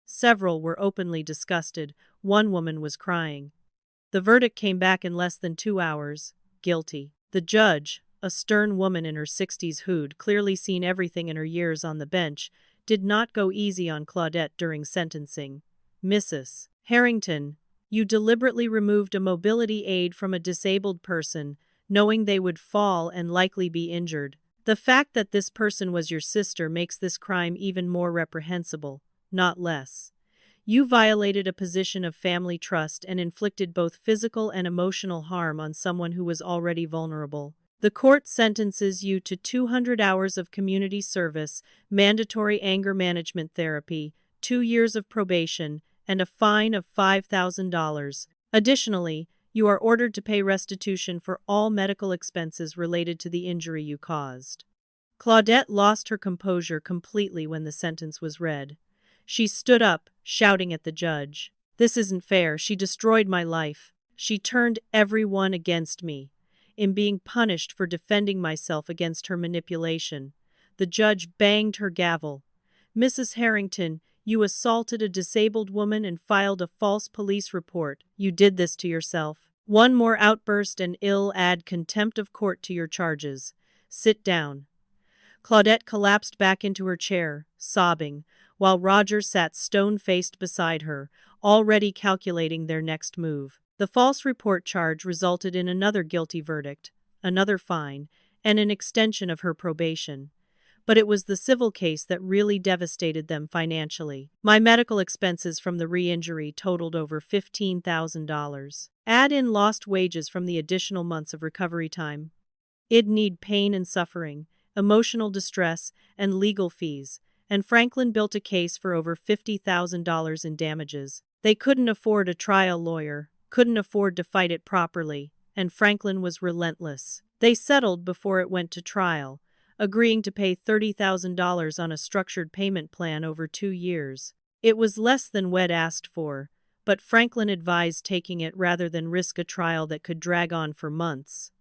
Several were openly disgusted. One woman was crying. The verdict came back in less than 2 hours. Guilty. The judge, a stern woman in her 60s who'd clearly seen everything in her years on the bench, did not go easy on Claudette during sentencing. Mrs. Harrington, you deliberately removed a mobility aid from a disabled person, knowing they would fall and likely be injured. The fact that this person was your sister makes this crime even more reprehensible, not less. You violated a position of family trust and inflicted both physical and emotional harm on someone who was already vulnerable. The court sentences you to 200 hours of community service, mandatory anger management therapy, 2 years of probation, and a fine of $5,000. Additionally, you are ordered to pay restitution for all medical expenses related to the injury you caused. Claudette lost her composure completely when the sentence was read. She stood up, shouting at the judge. This isn't fair. She destroyed my life. She turned everyone against me. In being punished for defending myself against her manipulation, the judge banged her gavel. Mrs. Harrington, you assaulted a disabled woman and filed a false police report. You did this to yourself. One more outburst and I'll add contempt of court to your charges. Sit down. Claudette collapsed back into her chair, sobbing, while Roger sat stone-faced beside her, already calculating their next move. The false report charge resulted in another guilty verdict, another fine, and an extension of her probation. But it was the civil case that really devastated them financially. My medical expenses from the re-injury totaled over $15,000. Add in lost wages from the additional months of recovery time. I'd need pain and suffering, emotional distress, and legal fees, and Franklin built a case for over $50,000 in damages. They couldn't afford a trial lawyer, couldn't afford to fight it properly, and Franklin was relentless. They settled before it went to trial, agreeing to pay $30,000 on a structured payment plan over 2 years. It was less than Wed asked for, but Franklin advised taking it rather than risk a trial that could drag on for months.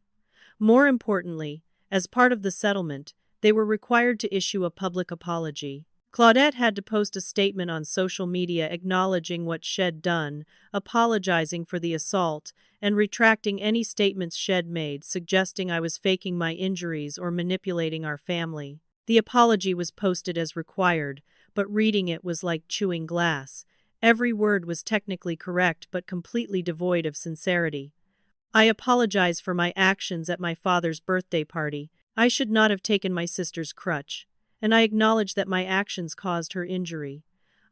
More importantly, as part of the settlement, they were required to issue a public apology. Claudette had to post a statement on social media acknowledging what she'd done, apologizing for the assault, and retracting any statements she'd made suggesting I was faking my injuries or manipulating our family. The apology was posted as required, but reading it was like chewing glass. Every word was technically correct but completely devoid of sincerity. I apologize for my actions at my father's birthday party. I should not have taken my sister's crutch, and I acknowledge that my actions caused her injury.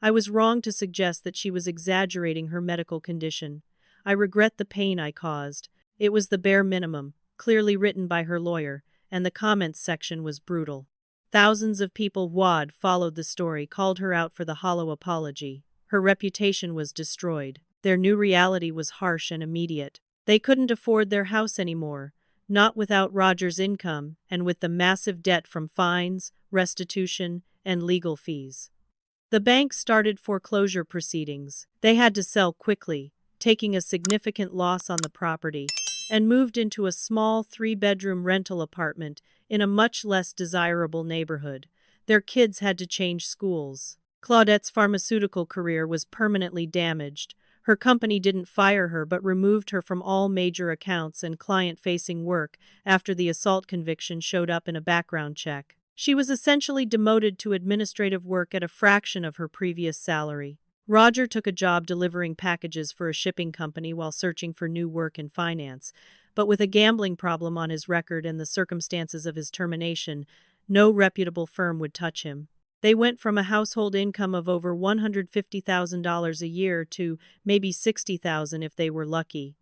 I was wrong to suggest that she was exaggerating her medical condition. I regret the pain I caused. It was the bare minimum, clearly written by her lawyer, and the comments section was brutal. Thousands of people followed the story, called her out for the hollow apology. Her reputation was destroyed. Their new reality was harsh and immediate. They couldn't afford their house anymore. not without Roger's income and with the massive debt from fines, restitution, and legal fees. The bank started foreclosure proceedings. They had to sell quickly, taking a significant loss on the property, and moved into a small three-bedroom rental apartment in a much less desirable neighborhood. Their kids had to change schools. Claudette's pharmaceutical career was permanently damaged. Her company didn't fire her but removed her from all major accounts and client-facing work after the assault conviction showed up in a background check. She was essentially demoted to administrative work at a fraction of her previous salary. Roger took a job delivering packages for a shipping company while searching for new work in finance, but with a gambling problem on his record and the circumstances of his termination, no reputable firm would touch him. They went from a household income of over $150,000 a year to maybe $60,000 if they were lucky.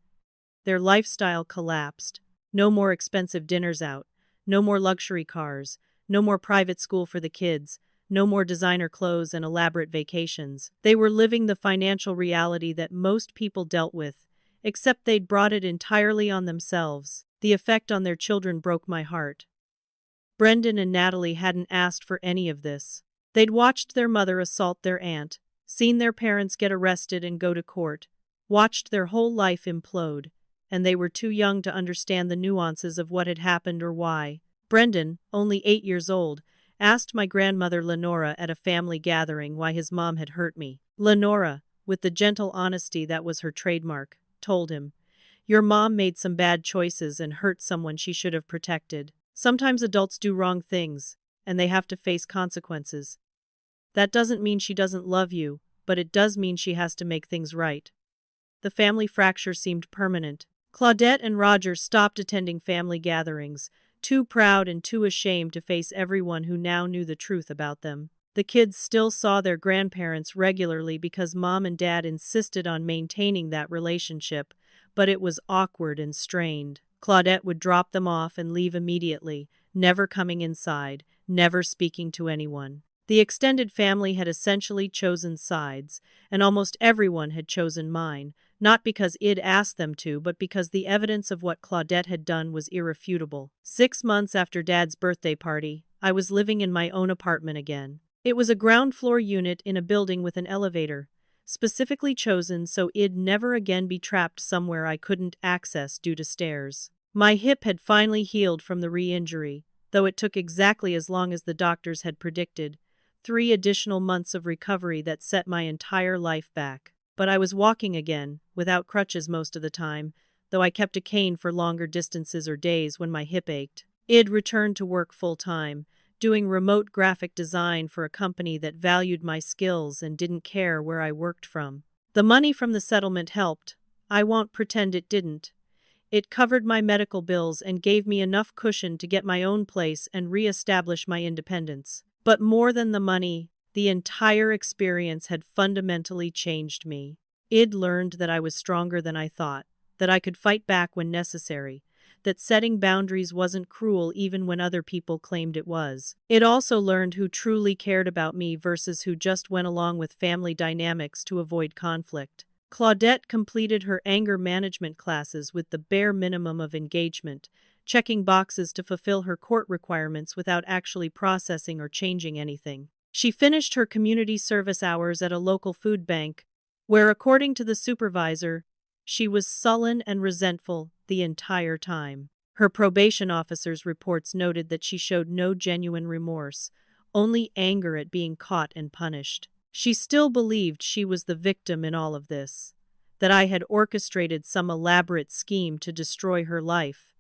Their lifestyle collapsed. No more expensive dinners out, no more luxury cars, no more private school for the kids, no more designer clothes and elaborate vacations. They were living the financial reality that most people dealt with, except they'd brought it entirely on themselves. The effect on their children broke my heart. Brendan and Natalie hadn't asked for any of this. They'd watched their mother assault their aunt, seen their parents get arrested and go to court, watched their whole life implode, and they were too young to understand the nuances of what had happened or why. Brendan, only 8 years old, asked my grandmother Lenora at a family gathering why his mom had hurt me. Lenora, with the gentle honesty that was her trademark, told him, "Your mom made some bad choices and hurt someone she should have protected. Sometimes adults do wrong things, and they have to face consequences. That doesn't mean she doesn't love you, but it does mean she has to make things right." The family fracture seemed permanent. Claudette and Roger stopped attending family gatherings, too proud and too ashamed to face everyone who now knew the truth about them. The kids still saw their grandparents regularly because mom and dad insisted on maintaining that relationship, but it was awkward and strained. Claudette would drop them off and leave immediately, never coming inside, never speaking to anyone. The extended family had essentially chosen sides, and almost everyone had chosen mine, not because I'd asked them to, but because the evidence of what Claudette had done was irrefutable. 6 months after Dad's birthday party, I was living in my own apartment again. It was a ground-floor unit in a building with an elevator, specifically chosen so I'd never again be trapped somewhere I couldn't access due to stairs. My hip had finally healed from the re-injury, though it took exactly as long as the doctors had predicted. 3 additional months of recovery that set my entire life back. But I was walking again, without crutches most of the time, though I kept a cane for longer distances or days when my hip ached. I'd returned to work full-time, doing remote graphic design for a company that valued my skills and didn't care where I worked from. The money from the settlement helped. I won't pretend it didn't. It covered my medical bills and gave me enough cushion to get my own place and re-establish my independence. But more than the money, the entire experience had fundamentally changed me. I'd learned that I was stronger than I thought, that I could fight back when necessary, that setting boundaries wasn't cruel even when other people claimed it was. I'd also learned who truly cared about me versus who just went along with family dynamics to avoid conflict. Claudette completed her anger management classes with the bare minimum of engagement, checking boxes to fulfill her court requirements without actually processing or changing anything. She finished her community service hours at a local food bank, where, according to the supervisor, she was sullen and resentful the entire time. Her probation officer's reports noted that she showed no genuine remorse, only anger at being caught and punished. She still believed she was the victim in all of this, that I had orchestrated some elaborate scheme to destroy her life,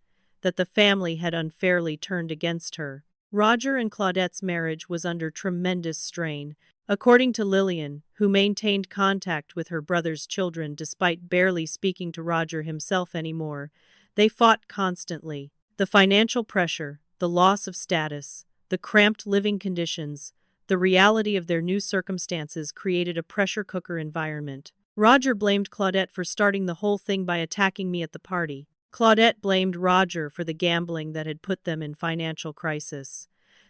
that the family had unfairly turned against her. Roger and Claudette's marriage was under tremendous strain. According to Lillian, who maintained contact with her brother's children despite barely speaking to Roger himself anymore, they fought constantly. The financial pressure, the loss of status, the cramped living conditions, the reality of their new circumstances created a pressure cooker environment. Roger blamed Claudette for starting the whole thing by attacking me at the party. Claudette blamed Roger for the gambling that had put them in financial crisis.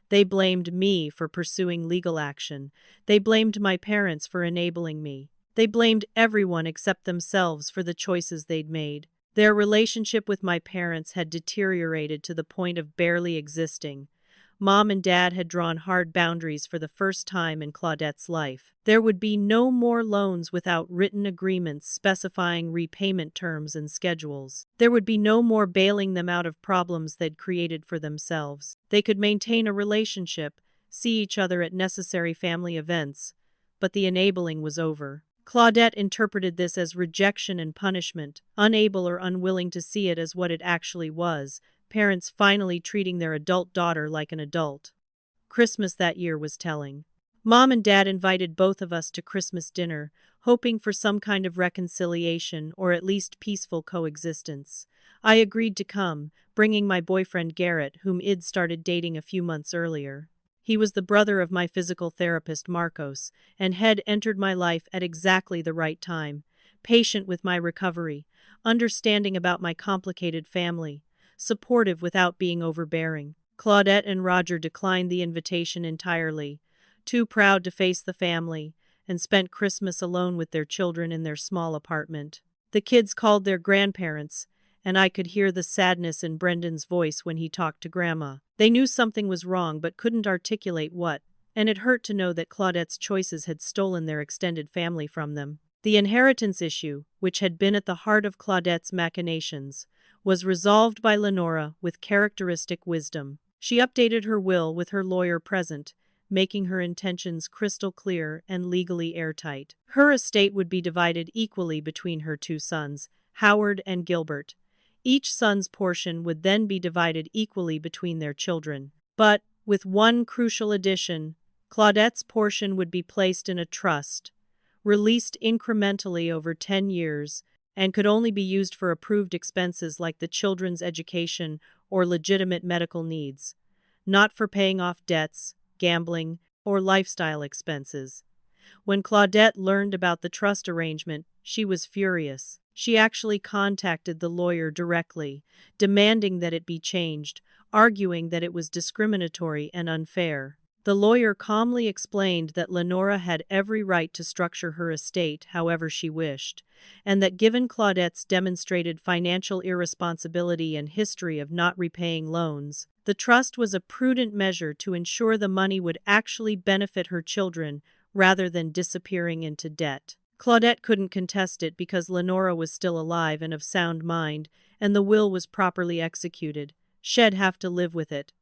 They blamed me for pursuing legal action. They blamed my parents for enabling me. They blamed everyone except themselves for the choices they'd made. Their relationship with my parents had deteriorated to the point of barely existing. Mom and Dad had drawn hard boundaries for the first time in Claudette's life. There would be no more loans without written agreements specifying repayment terms and schedules. There would be no more bailing them out of problems they'd created for themselves. They could maintain a relationship, see each other at necessary family events, but the enabling was over. Claudette interpreted this as rejection and punishment, unable or unwilling to see it as what it actually was, parents finally treating their adult daughter like an adult. Christmas that year was telling. Mom and Dad invited both of us to Christmas dinner, hoping for some kind of reconciliation or at least peaceful coexistence. I agreed to come, bringing my boyfriend Garrett, whom I'd started dating a few months earlier. He was the brother of my physical therapist Marcos, and had entered my life at exactly the right time, patient with my recovery, understanding about my complicated family, supportive without being overbearing. Claudette and Roger declined the invitation entirely, too proud to face the family, and spent Christmas alone with their children in their small apartment. The kids called their grandparents, and I could hear the sadness in Brendan's voice when he talked to Grandma. They knew something was wrong but couldn't articulate what, and it hurt to know that Claudette's choices had stolen their extended family from them. The inheritance issue, which had been at the heart of Claudette's machinations, was resolved by Lenora with characteristic wisdom. She updated her will with her lawyer present, making her intentions crystal clear and legally airtight. Her estate would be divided equally between her two sons, Howard and Gilbert. Each son's portion would then be divided equally between their children. But, with one crucial addition, Claudette's portion would be placed in a trust, released incrementally over 10 years, and could only be used for approved expenses like the children's education or legitimate medical needs, not for paying off debts, gambling, or lifestyle expenses. When Claudette learned about the trust arrangement, she was furious. She actually contacted the lawyer directly, demanding that it be changed, arguing that it was discriminatory and unfair. The lawyer calmly explained that Lenora had every right to structure her estate however she wished, and that given Claudette's demonstrated financial irresponsibility and history of not repaying loans, the trust was a prudent measure to ensure the money would actually benefit her children rather than disappearing into debt. Claudette couldn't contest it because Lenora was still alive and of sound mind, and the will was properly executed. She'd have to live with it.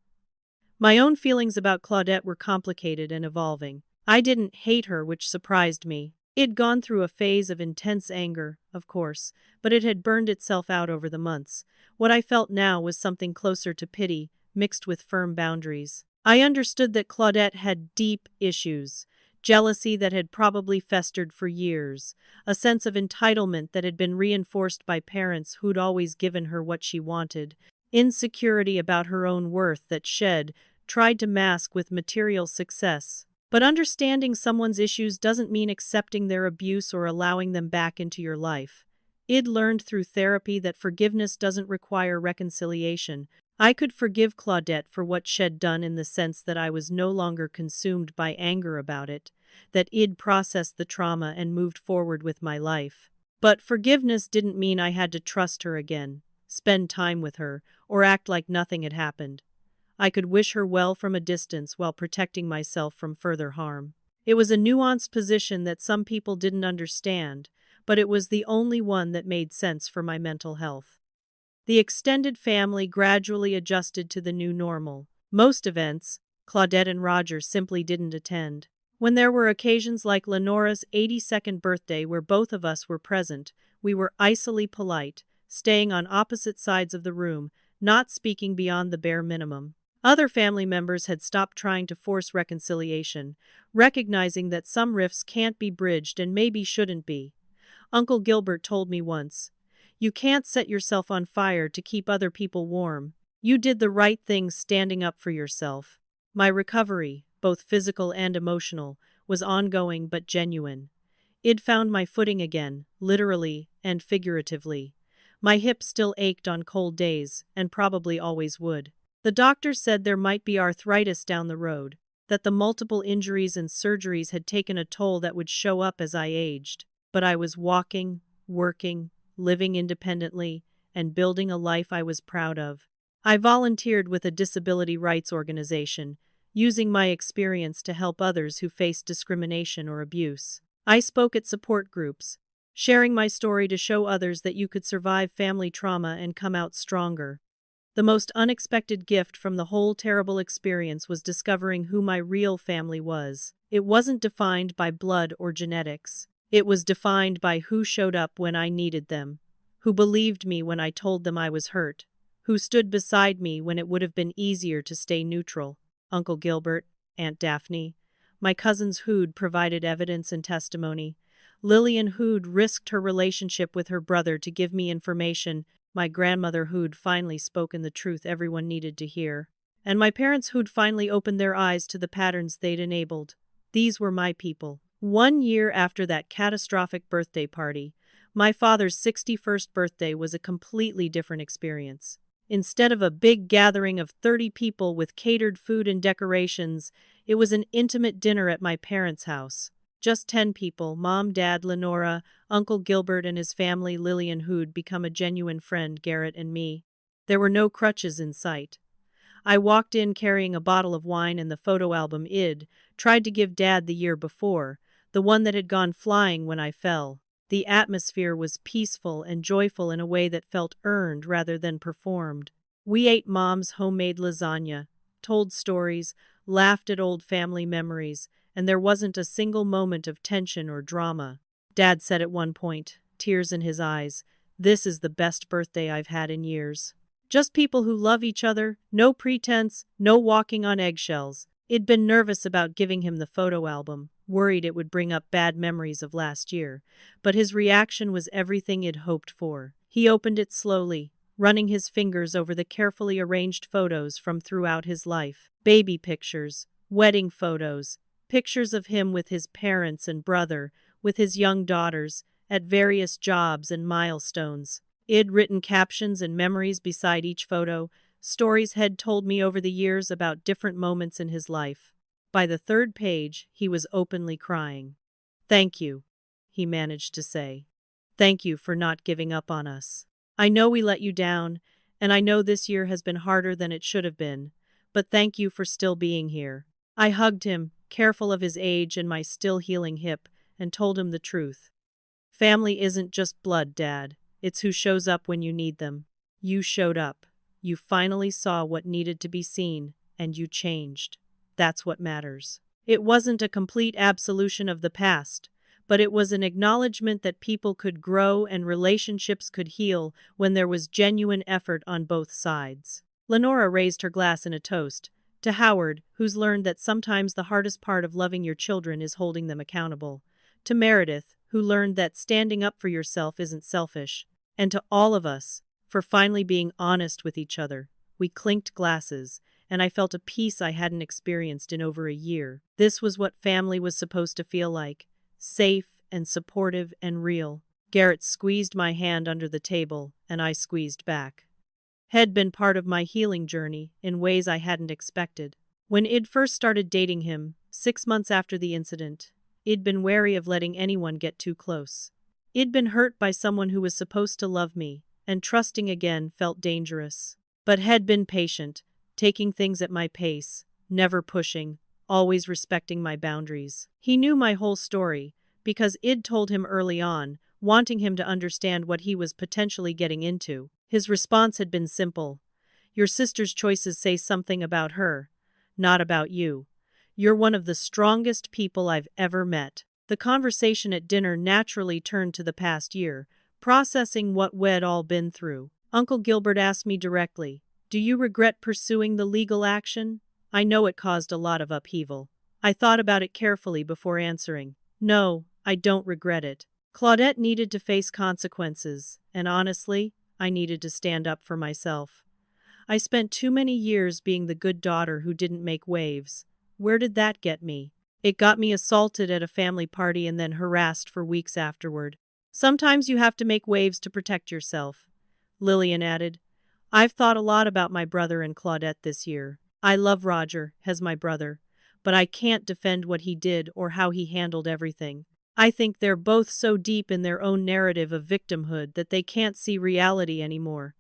My own feelings about Claudette were complicated and evolving. I didn't hate her, which surprised me. It'd gone through a phase of intense anger, of course, but it had burned itself out over the months. What I felt now was something closer to pity, mixed with firm boundaries. I understood that Claudette had deep issues. Jealousy that had probably festered for years, a sense of entitlement that had been reinforced by parents who'd always given her what she wanted, insecurity about her own worth that she'd tried to mask with material success. But understanding someone's issues doesn't mean accepting their abuse or allowing them back into your life. I'd learned through therapy that forgiveness doesn't require reconciliation. I could forgive Claudette for what she'd done in the sense that I was no longer consumed by anger about it, that I'd processed the trauma and moved forward with my life. But forgiveness didn't mean I had to trust her again, spend time with her, or act like nothing had happened. I could wish her well from a distance while protecting myself from further harm. It was a nuanced position that some people didn't understand, but it was the only one that made sense for my mental health. The extended family gradually adjusted to the new normal. Most events, Claudette and Roger simply didn't attend. When there were occasions like Lenora's 82nd birthday where both of us were present, we were icily polite, staying on opposite sides of the room, not speaking beyond the bare minimum. Other family members had stopped trying to force reconciliation, recognizing that some rifts can't be bridged and maybe shouldn't be. Uncle Gilbert told me once, "You can't set yourself on fire to keep other people warm. You did the right thing standing up for yourself." My recovery, both physical and emotional, was ongoing but genuine. I'd found my footing again, literally and figuratively. My hip still ached on cold days, and probably always would. The doctor said there might be arthritis down the road, that the multiple injuries and surgeries had taken a toll that would show up as I aged. But I was walking, working, living independently, and building a life I was proud of. I volunteered with a disability rights organization, using my experience to help others who faced discrimination or abuse. I spoke at support groups, sharing my story to show others that you could survive family trauma and come out stronger. The most unexpected gift from the whole terrible experience was discovering who my real family was. It wasn't defined by blood or genetics. It was defined by who showed up when I needed them, who believed me when I told them I was hurt, who stood beside me when it would have been easier to stay neutral. Uncle Gilbert, Aunt Daphne. My cousins Hood provided evidence and testimony. Lillian Hood risked her relationship with her brother to give me information. My grandmother Hood finally spoken the truth everyone needed to hear. And my parents Hood finally opened their eyes to the patterns they'd enabled. These were my people. 1 year after that catastrophic birthday party, my father's 61st birthday was a completely different experience. Instead of a big gathering of 30 people with catered food and decorations, it was an intimate dinner at my parents' house. Just 10 people, Mom, Dad, Lenora, Uncle Gilbert and his family, Lillian who'd become a genuine friend, Garrett and me. There were no crutches in sight. I walked in carrying a bottle of wine and the photo album I'd tried to give Dad the year before, the one that had gone flying when I fell. The atmosphere was peaceful and joyful in a way that felt earned rather than performed. We ate Mom's homemade lasagna, told stories, laughed at old family memories, and there wasn't a single moment of tension or drama. Dad said at one point, tears in his eyes, "This is the best birthday I've had in years." Just people who love each other, no pretense, no walking on eggshells. I'd been nervous about giving him the photo album, worried it would bring up bad memories of last year, but his reaction was everything I'd hoped for. He opened it slowly, running his fingers over the carefully arranged photos from throughout his life. Baby pictures, wedding photos, pictures of him with his parents and brother, with his young daughters, at various jobs and milestones. I'd written captions and memories beside each photo, stories had told me over the years about different moments in his life. By the third page, he was openly crying. "Thank you," he managed to say. "Thank you for not giving up on us. I know we let you down, and I know this year has been harder than it should have been, but thank you for still being here." I hugged him, careful of his age and my still healing hip, and told him the truth. "Family isn't just blood, Dad. It's who shows up when you need them. You showed up. You finally saw what needed to be seen, and you changed. That's what matters." It wasn't a complete absolution of the past, but it was an acknowledgement that people could grow and relationships could heal when there was genuine effort on both sides. Lenora raised her glass in a toast, to Howard, who's learned that sometimes the hardest part of loving your children is holding them accountable. To Meredith, who learned that standing up for yourself isn't selfish. And to all of us, for finally being honest with each other. We clinked glasses, and I felt a peace I hadn't experienced in over a year. This was what family was supposed to feel like, safe and supportive and real. Garrett squeezed my hand under the table, and I squeezed back. Had been part of my healing journey in ways I hadn't expected. When I'd first started dating him, 6 months after the incident, I'd been wary of letting anyone get too close. I'd been hurt by someone who was supposed to love me, and trusting again felt dangerous. But had been patient, taking things at my pace, never pushing, always respecting my boundaries. He knew my whole story, because I'd told him early on, wanting him to understand what he was potentially getting into. His response had been simple. "Your sister's choices say something about her, not about you. You're one of the strongest people I've ever met." The conversation at dinner naturally turned to the past year, processing what we'd all been through. Uncle Gilbert asked me directly, "Do you regret pursuing the legal action? I know it caused a lot of upheaval." I thought about it carefully before answering. "No, I don't regret it. Claudette needed to face consequences, and honestly, I needed to stand up for myself. I spent too many years being the good daughter who didn't make waves. Where did that get me? It got me assaulted at a family party and then harassed for weeks afterward. Sometimes you have to make waves to protect yourself," Lillian added. "I've thought a lot about my brother and Claudette this year. I love Roger, as my brother, but I can't defend what he did or how he handled everything. I think they're both so deep in their own narrative of victimhood that they can't see reality anymore.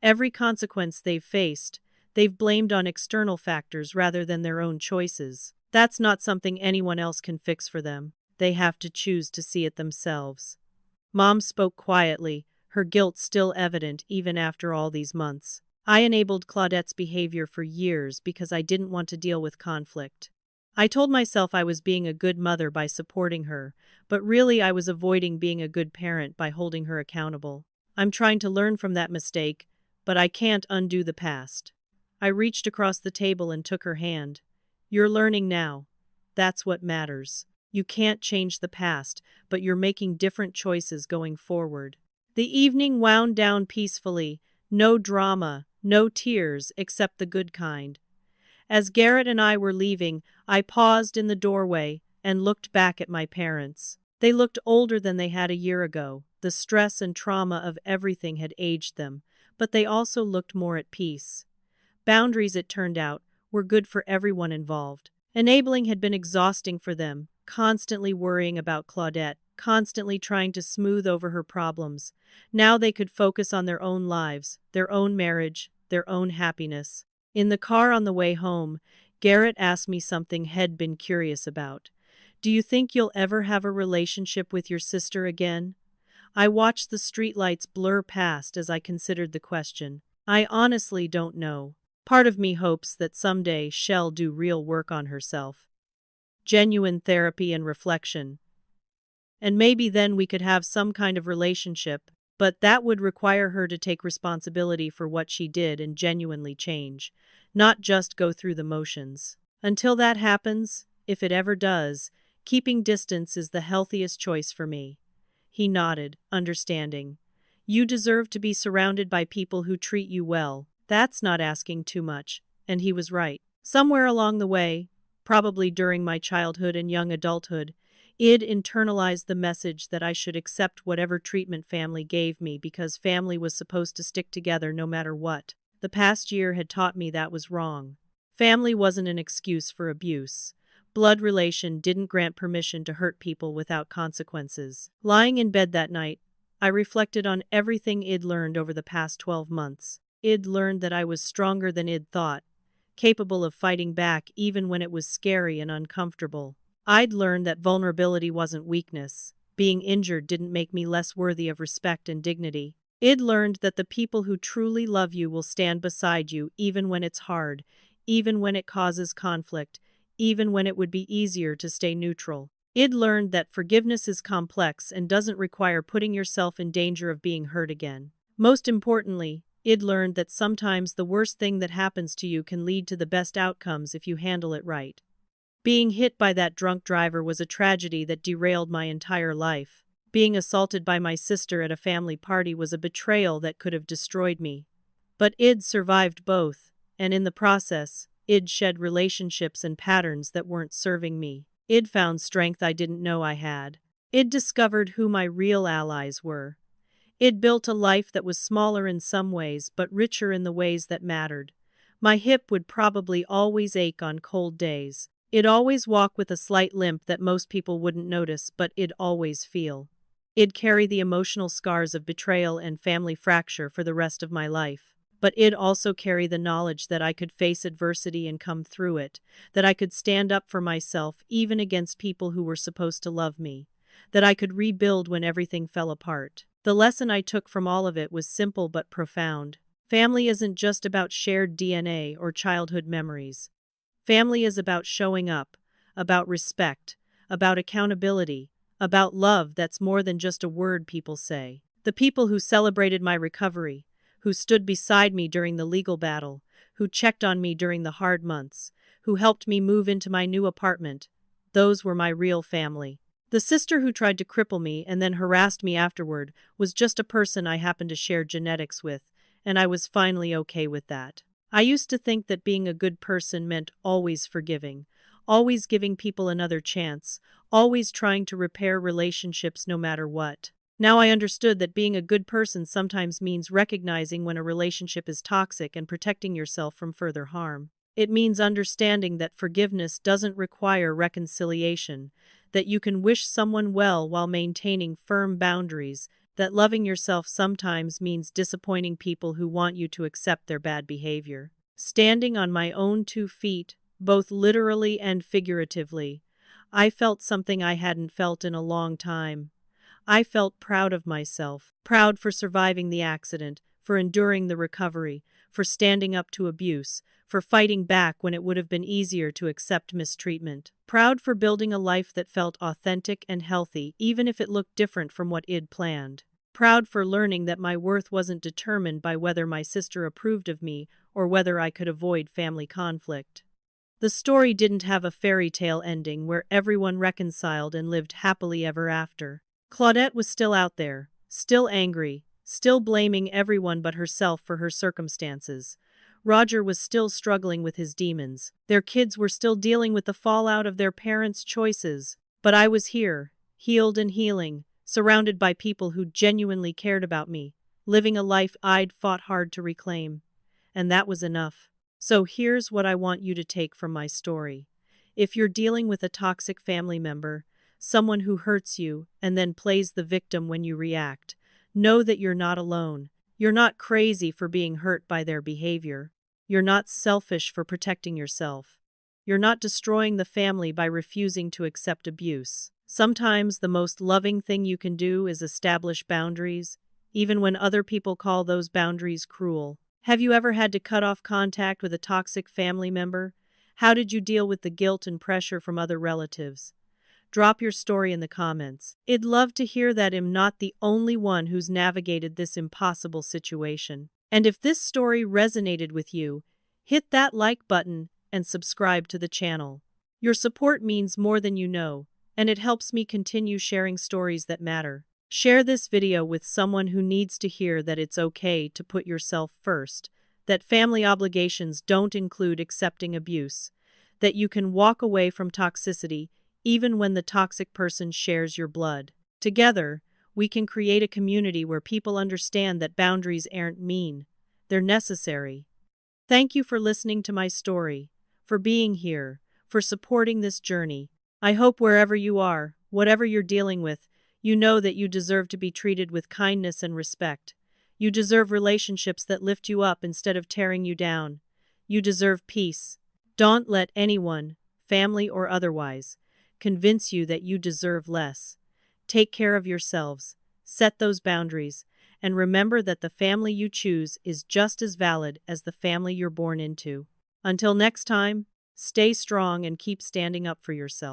Every consequence they've faced, they've blamed on external factors rather than their own choices. That's not something anyone else can fix for them. They have to choose to see it themselves. Mom spoke quietly, her guilt still evident even after all these months. I enabled Claudette's behavior for years because I didn't want to deal with conflict. I told myself I was being a good mother by supporting her, but really I was avoiding being a good parent by holding her accountable. I'm trying to learn from that mistake, but I can't undo the past. I reached across the table and took her hand. You're learning now. That's what matters. You can't change the past, but you're making different choices going forward. The evening wound down peacefully. No drama, no tears, except the good kind. As Garrett and I were leaving, I paused in the doorway and looked back at my parents. They looked older than they had a year ago. The stress and trauma of everything had aged them, but they also looked more at peace. Boundaries, it turned out, were good for everyone involved. Enabling had been exhausting for them, constantly worrying about Claudette, constantly trying to smooth over her problems. Now they could focus on their own lives, their own marriage, their own happiness. In the car on the way home, Garrett asked me something he'd been curious about. Do you think you'll ever have a relationship with your sister again? I watched the streetlights blur past as I considered the question. I honestly don't know. Part of me hopes that someday she'll do real work on herself. Genuine therapy and reflection. And maybe then we could have some kind of relationship, but that would require her to take responsibility for what she did and genuinely change, not just go through the motions. Until that happens, if it ever does, keeping distance is the healthiest choice for me. He nodded, understanding. You deserve to be surrounded by people who treat you well. That's not asking too much. And he was right. Somewhere along the way, probably during my childhood and young adulthood, I'd internalized the message that I should accept whatever treatment family gave me because family was supposed to stick together no matter what. The past year had taught me that was wrong. Family wasn't an excuse for abuse. Blood relation didn't grant permission to hurt people without consequences. Lying in bed that night, I reflected on everything I'd learned over the past 12 months. I'd learned that I was stronger than I'd thought, capable of fighting back even when it was scary and uncomfortable. I'd learned that vulnerability wasn't weakness. Being injured didn't make me less worthy of respect and dignity. I'd learned that the people who truly love you will stand beside you even when it's hard, even when it causes conflict, even when it would be easier to stay neutral. I'd learned that forgiveness is complex and doesn't require putting yourself in danger of being hurt again. Most importantly, I'd learned that sometimes the worst thing that happens to you can lead to the best outcomes if you handle it right. Being hit by that drunk driver was a tragedy that derailed my entire life. Being assaulted by my sister at a family party was a betrayal that could have destroyed me. But I'd survived both, and in the process, I'd shed relationships and patterns that weren't serving me. I'd found strength I didn't know I had. I'd discovered who my real allies were. I'd built a life that was smaller in some ways but richer in the ways that mattered. My hip would probably always ache on cold days. I'd always walk with a slight limp that most people wouldn't notice, but I'd always feel. I'd carry the emotional scars of betrayal and family fracture for the rest of my life. But I'd also carry the knowledge that I could face adversity and come through it, that I could stand up for myself even against people who were supposed to love me, that I could rebuild when everything fell apart. The lesson I took from all of it was simple but profound. Family isn't just about shared DNA or childhood memories. Family is about showing up, about respect, about accountability, about love that's more than just a word people say. The people who celebrated my recovery, who stood beside me during the legal battle, who checked on me during the hard months, who helped me move into my new apartment, those were my real family. The sister who tried to cripple me and then harassed me afterward was just a person I happened to share genetics with, and I was finally okay with that. I used to think that being a good person meant always forgiving, always giving people another chance, always trying to repair relationships no matter what. Now I understood that being a good person sometimes means recognizing when a relationship is toxic and protecting yourself from further harm. It means understanding that forgiveness doesn't require reconciliation, that you can wish someone well while maintaining firm boundaries, that loving yourself sometimes means disappointing people who want you to accept their bad behavior. Standing on my own 2 feet, both literally and figuratively, I felt something I hadn't felt in a long time. I felt proud of myself, proud for surviving the accident, for enduring the recovery, for standing up to abuse, for fighting back when it would have been easier to accept mistreatment. Proud for building a life that felt authentic and healthy, even if it looked different from what I'd planned. Proud for learning that my worth wasn't determined by whether my sister approved of me or whether I could avoid family conflict. The story didn't have a fairy tale ending where everyone reconciled and lived happily ever after. Claudette was still out there, still angry, still blaming everyone but herself for her circumstances. Roger was still struggling with his demons. Their kids were still dealing with the fallout of their parents' choices. But I was here, healed and healing, surrounded by people who genuinely cared about me, living a life I'd fought hard to reclaim. And that was enough. So here's what I want you to take from my story. If you're dealing with a toxic family member, someone who hurts you and then plays the victim when you react, know that you're not alone. You're not crazy for being hurt by their behavior. You're not selfish for protecting yourself. You're not destroying the family by refusing to accept abuse. Sometimes the most loving thing you can do is establish boundaries, even when other people call those boundaries cruel. Have you ever had to cut off contact with a toxic family member? How did you deal with the guilt and pressure from other relatives? Drop your story in the comments. I'd love to hear that I'm not the only one who's navigated this impossible situation. And if this story resonated with you, hit that like button and subscribe to the channel. Your support means more than you know, and it helps me continue sharing stories that matter. Share this video with someone who needs to hear that it's okay to put yourself first, that family obligations don't include accepting abuse, that you can walk away from toxicity even when the toxic person shares your blood. Together, we can create a community where people understand that boundaries aren't mean, they're necessary. Thank you for listening to my story, for being here, for supporting this journey. I hope wherever you are, whatever you're dealing with, you know that you deserve to be treated with kindness and respect. You deserve relationships that lift you up instead of tearing you down. You deserve peace. Don't let anyone, family or otherwise, convince you that you deserve less. Take care of yourselves, set those boundaries, and remember that the family you choose is just as valid as the family you're born into. Until next time, stay strong and keep standing up for yourself.